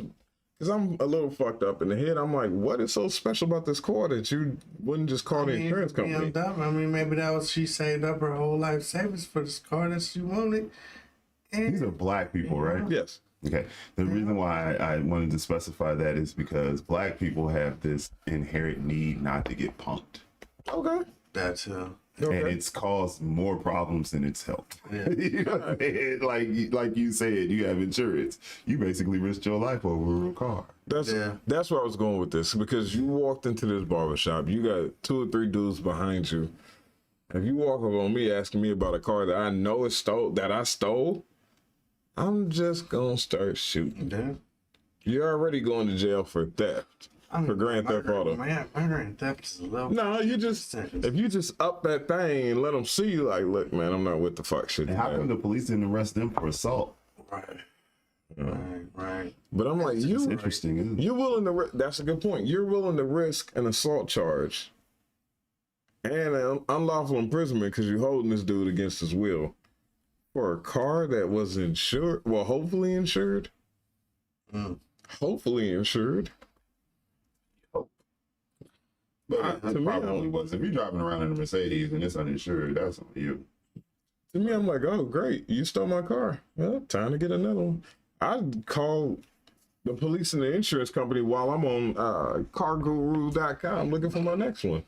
because I'm a little fucked up in the head. I'm like, what is so special about this car that you wouldn't just call the insurance company? I mean, maybe that was she saved up her whole life savings for this car that she wanted. And These are black people, right? Yes. Okay. The reason why I wanted to specify that is because black people have this inherent need not to get punked. Okay. that too. And it's caused more problems than it's helped. Yeah. You know what I mean? Like you said, you have insurance. You basically risked your life over a car. That's where I was going with this, because you walked into this barbershop, you got 2 or 3 dudes behind you. If you walk up on me asking me about a car that I know is that I stole, I'm just gonna start shooting. Yeah. You're already going to jail for theft. For grand theft auto. Murder and theft is a level. No, you just if you just up that thing and let them see you, like, look, man, I'm not with the fuck shit. And how come the police didn't arrest them for assault? Right. Right. But I'm like, It's you interesting, isn't it? you're willing to. That's a good point. You're willing to risk an assault charge and an unlawful imprisonment because you're holding this dude against his will for a car that was insured. Well, hopefully insured. Hopefully insured. But to me, probably was. If you're driving around in a Mercedes and it's uninsured, that's on you. To me, I'm like, oh, great. You stole my car. Well, time to get another one. I'd call the police and the insurance company while I'm on carguru.com looking for my next one.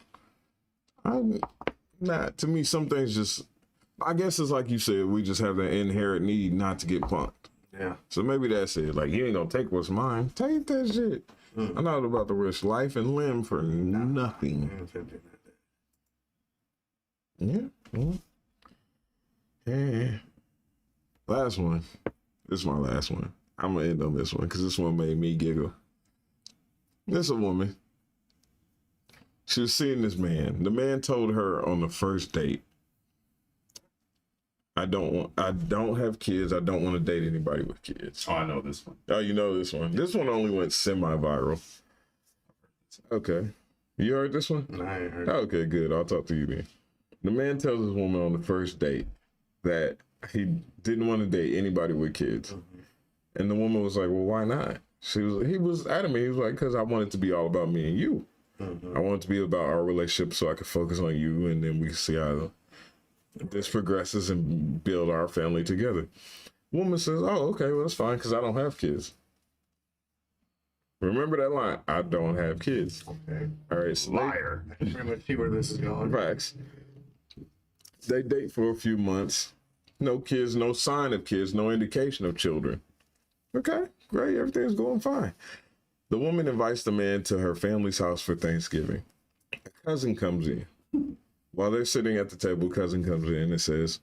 I'm not. To me, some things just, I guess it's like you said, we just have that inherent need not to get punked. Yeah. So maybe that's it. Like, you ain't gonna take what's mine. Take that shit. I'm not about to risk life and limb for nothing. Yeah. Yeah. Last one. This is my last one. I'm gonna end on this one because this one made me giggle. This a woman. She was seeing this man. The man told her on the first date, I don't have kids. I don't want to date anybody with kids. Oh, I know this one. Oh, you know this one. This one only went semi-viral. Okay. You heard this one? No, I ain't heard. Okay, good. I'll talk to you then. The man tells his woman on the first date that he didn't want to date anybody with kids. And the woman was like, well, why not? He was adamant. He was like, because I want it to be all about me and you. I want it to be about our relationship so I can focus on you and then we can see how this progresses and build our family together. Woman says, oh, okay, well, that's fine because I don't have kids. Remember that line, I don't have kids. Okay. All right, so Liar. Pretty much see where this is going. facts. They date for a few months. No kids, no sign of kids, no indication of children. Okay, great, everything's going fine. The woman invites the man to her family's house for Thanksgiving. A cousin comes in. While they're sitting at the table, cousin comes in and says,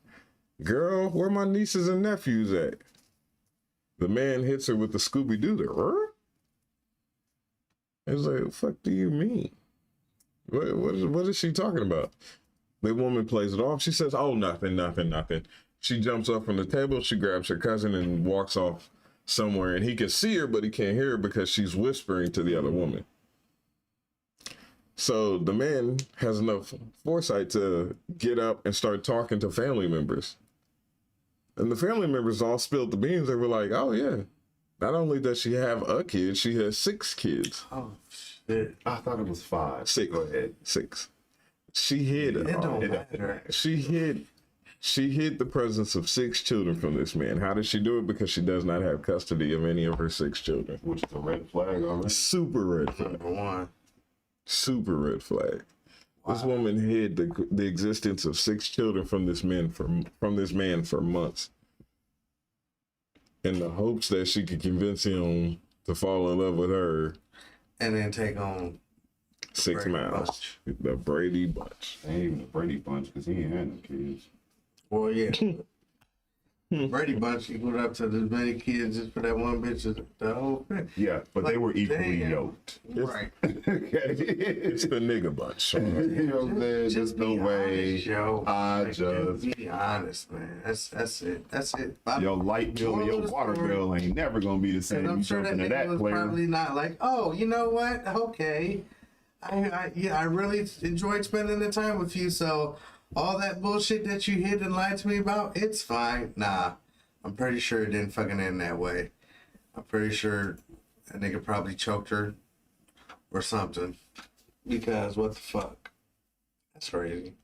girl, where my nieces and nephews at? The man hits her with the Scooby-Doo. It's like, what the fuck do you mean? What is she talking about? The woman plays it off. She says, oh, nothing. She jumps up from the table. She grabs her cousin and walks off somewhere. And he can see her, but he can't hear her because she's whispering to the other woman. So the man has enough foresight to get up and start talking to family members. And the family members all spilled the beans. They were like, oh, yeah. Not only does she have a kid, she has 6 kids. Oh shit! I thought it was 5. 6. Go ahead. 6. She hid It don't it- matter. She hid the presence of 6 children from this man. How did she do it? Because she does not have custody of any of her 6 children. Which is a red flag already. Super red flag. Number one. Super red flag. This woman hid the existence of 6 children from this man for months, in the hopes that she could convince him to fall in love with her. And then take on 6 Brady miles. Bunch. The Brady Bunch. Ain't even the Brady Bunch because he ain't had no kids. Well, yeah. Brady Bunch equaled up to as many kids just for that one bitch. The whole thing. Yeah, but they Like, were equally damn. yoked. Right. It's the nigga bunch. You know what I'm saying? Just no be way. honest, yo. I Like, just be honest, man. That's it. That's it. your light bill and your water bill ain't never gonna be the same. And I'm You sure jump that into nigga that was player. probably not like, oh, you know what? Okay, I really enjoyed spending the time with you. So all that bullshit that you hid and lied to me about, it's fine. Nah, I'm pretty sure it didn't fucking end that way. I'm pretty sure that nigga probably choked her or something. Because what the fuck? That's crazy.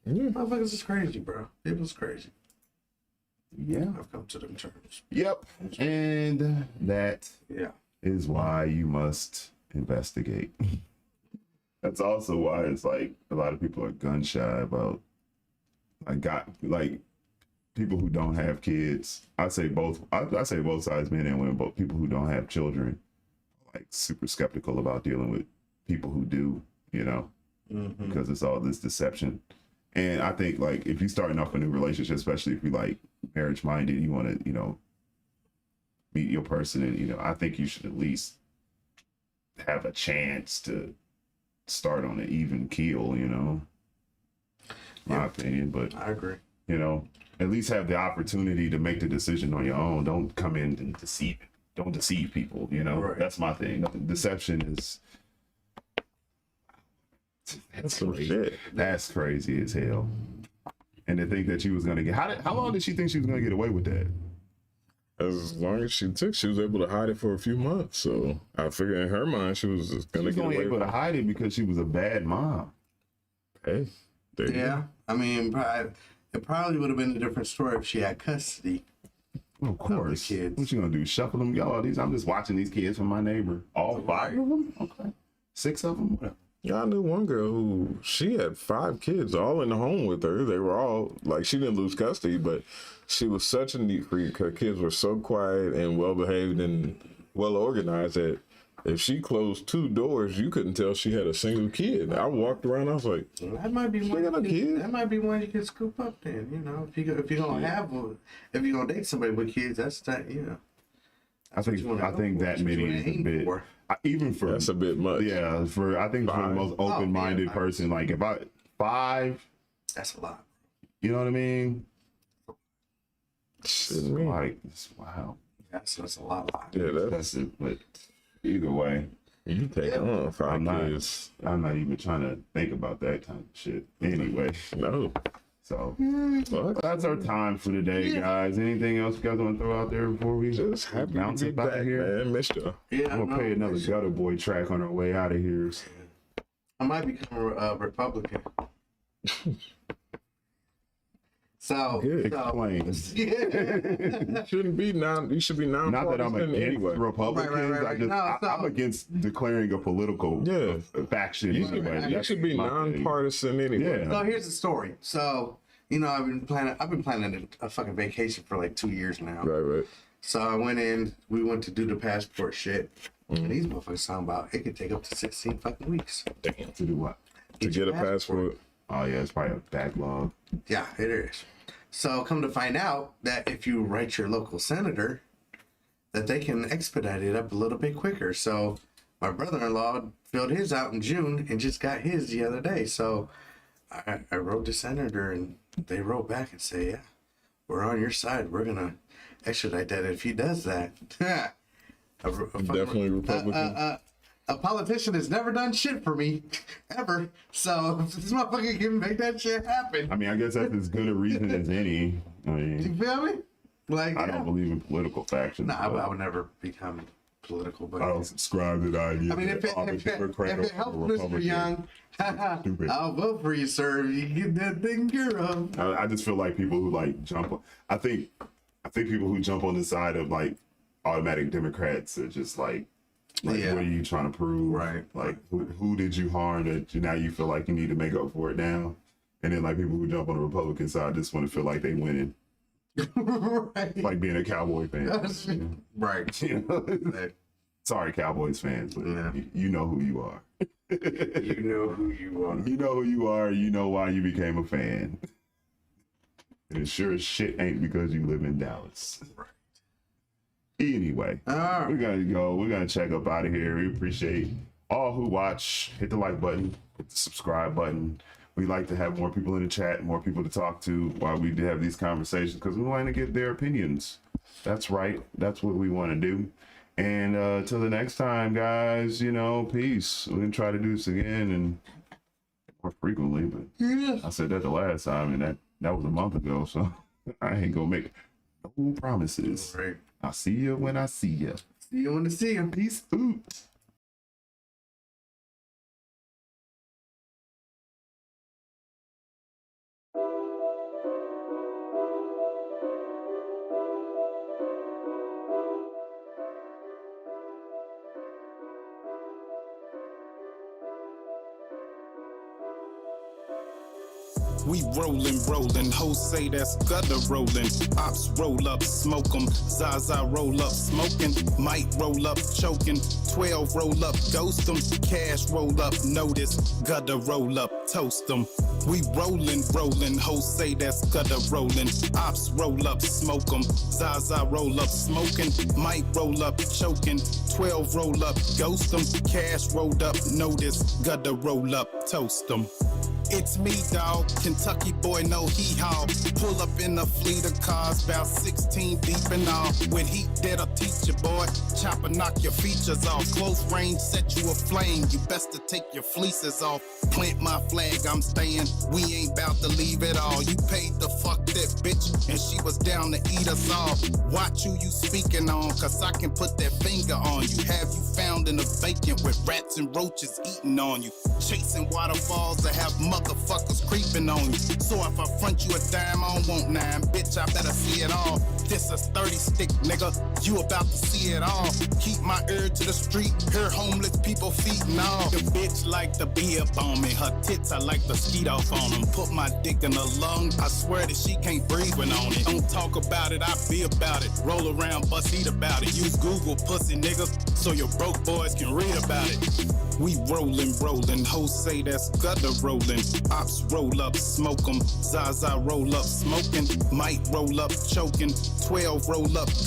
Yeah. Motherfuckers is crazy, bro. People's crazy. Yeah. I've come to them terms. Yep. And that Yeah. is why you must investigate. That's also why it's like a lot of people are gun shy about like people who don't have kids. I say both sides, men and women, but people who don't have children, like super skeptical about dealing with people who do, you know, because it's all this deception. And I think like if you're starting off a new relationship, especially if you like marriage minded, you want to, you know, meet your person, and you know, I think you should at least have a chance to start on an even keel, you know. My opinion, but I agree. you know, at least have the opportunity to make the decision on your own. Don't come in and don't deceive people, you know. Right. That's my thing. Deception is That's some crazy. shit. That's crazy as hell. And to think that she was gonna get how long did she think she was gonna get away with that? As long as she took, she was able to hide it for a few months. So I figured in her mind she was just She gonna was get only away able with to hide it because she was a bad mom. Hey, there you Yeah, I mean, it probably would have been a different story if she had custody. Of course. kids. What you gonna do? Shuffle them? Y'all, I'm just watching these kids from my neighbor. All 5 of them? Okay. 6 of them? Whatever. Yeah, I knew one girl who she had 5 kids all in the home with her. They were all like, she didn't lose custody, but she was such a neat freak. Her kids were so quiet and well behaved and well organized that if she closed 2 doors, you couldn't tell she had a single kid. I walked around, I was like, That might be She one. got a kid. That might be one you can scoop up. Then if you're gonna date somebody with kids, that's that. You know, I think you wanna go that for. That's what many you is wanna a aim bit. for. Even for that's a bit much. yeah, I think for the 5. most open-minded yeah, person, like if I 5, that's a lot. you know what I mean? Shit, man. Like, wow, That's a lot. Yeah, that's, that's it. But either way, you take on 5 I'm not. kids. I'm not even trying to think about that kind of shit. Anyway, No. so Fuck. that's our time for today, guys. Anything else you guys want to throw out there before we Just happy bounce to be up out back, of here? man. Missed y'all. Yeah, I'm gonna play another Gutter Boy track on our way out of here. I might become a Republican. So, Good. Explain. yeah. You shouldn't be you should be Not that I'm nonpartisan against anyway. Republicans. Right. No, I'm against declaring a political Yeah. faction. You should, anyway. you should be That's my thing. nonpartisan anyway. Yeah. So here's the story. So, you know, I've been planning a fucking vacation for like 2 years now. Right. So I went in, we went to do the passport shit. And these motherfuckers talking about it could take up to 16 fucking weeks. Damn. To do what? To get your a passport. Oh yeah, it's probably a backlog. Yeah, it is. So come to find out that if you write your local senator, that they can expedite it up a little bit quicker. So my brother-in-law filled his out in June and just got his the other day. So I wrote the senator and they wrote back and say, yeah, we're on your side. We're going to extradite that if he does that. Definitely Republican. A politician has never done shit for me, ever. So if this motherfucker can make that shit happen. I mean, I guess that's as good a reason as any. I You mean, feel me? Like, I don't believe in political factions. Nah, but I would never become political. But I don't subscribe to the idea. I mean, if it helps Mr. Young, Stupid. I'll vote for you, sir. You get that taken care of. I just feel like people who like jump. I think people who jump on the side of like automatic Democrats are just like Yeah. what are you trying to prove? Right. Like who did you harm that now you feel like you need to make up for it now? And then like people who jump on the Republican side just want to feel like they winning, Right. like being a Cowboy fan. Right. You know? Like, Sorry, Cowboys fans, but Yeah. you know who you are. you know who you are. You know who you are. You know why you became a fan. And it sure as shit ain't because you live in Dallas. Anyway, we're gonna go. We're gonna check up out of here. We appreciate all who watch. Hit the like button, hit the subscribe button. We like to have more people in the chat, more people to talk to while we have these conversations because we want to get their opinions. That's right. That's what we want to do. And till the next time, guys, you know, peace. We're gonna try to do this again and more frequently, but I said that the last time, and that was a month ago, so I ain't gonna make no promises. Right. I'll see you when I see you. See you when I see you. Peace out. We rollin', hoes say that's gutter rollin'. Ops roll up, smoke 'em. Zaza roll up, smoking. Might roll up, choking. 12 roll up, ghost 'em. Cash roll up, notice. Gutter roll up, toast 'em. We rollin', hoes say that's gutter rollin'. Ops roll up, smoke 'em. Zaza roll up, smoking. Might roll up, choking. 12 roll up, ghost 'em. Cash rolled up, notice. Gutter roll up, toast 'em. It's me, dawg, Kentucky boy, no hee-haw. Pull up in a fleet of cars, about 16 deep and all. With heat that'll teach you, boy. Chopper knock your features off. Close range, set you aflame. You best to take your fleeces off. Plant my flag, I'm staying. We ain't about to leave it all. You paid to fuck that bitch, and she was down to eat us all. Watch who you speaking on, cause I can put that finger on you. Have you found in a vacant with rats and roaches eating on you. Chasing waterfalls that have motherfuckers creeping on you. So if I front you a dime, I don't want 9. Bitch, I better see it all. This is 30 stick, nigga. You about to see it all. Keep my ear to the street. Hear homeless people feeding all. The bitch like to be up on me. Her tits, I like to skeet off on them. Put my dick in her lung. I swear that she can't breathe when on it. Don't talk about it, I be about it. Roll around, bust, eat about it. Use Google, pussy niggas, so your broke boys can read about it. We rollin', hoes say that's gutter rollin'. Ops roll up, smoke 'em. Zaza roll up, smoking. Might roll up, choking. 12 roll up,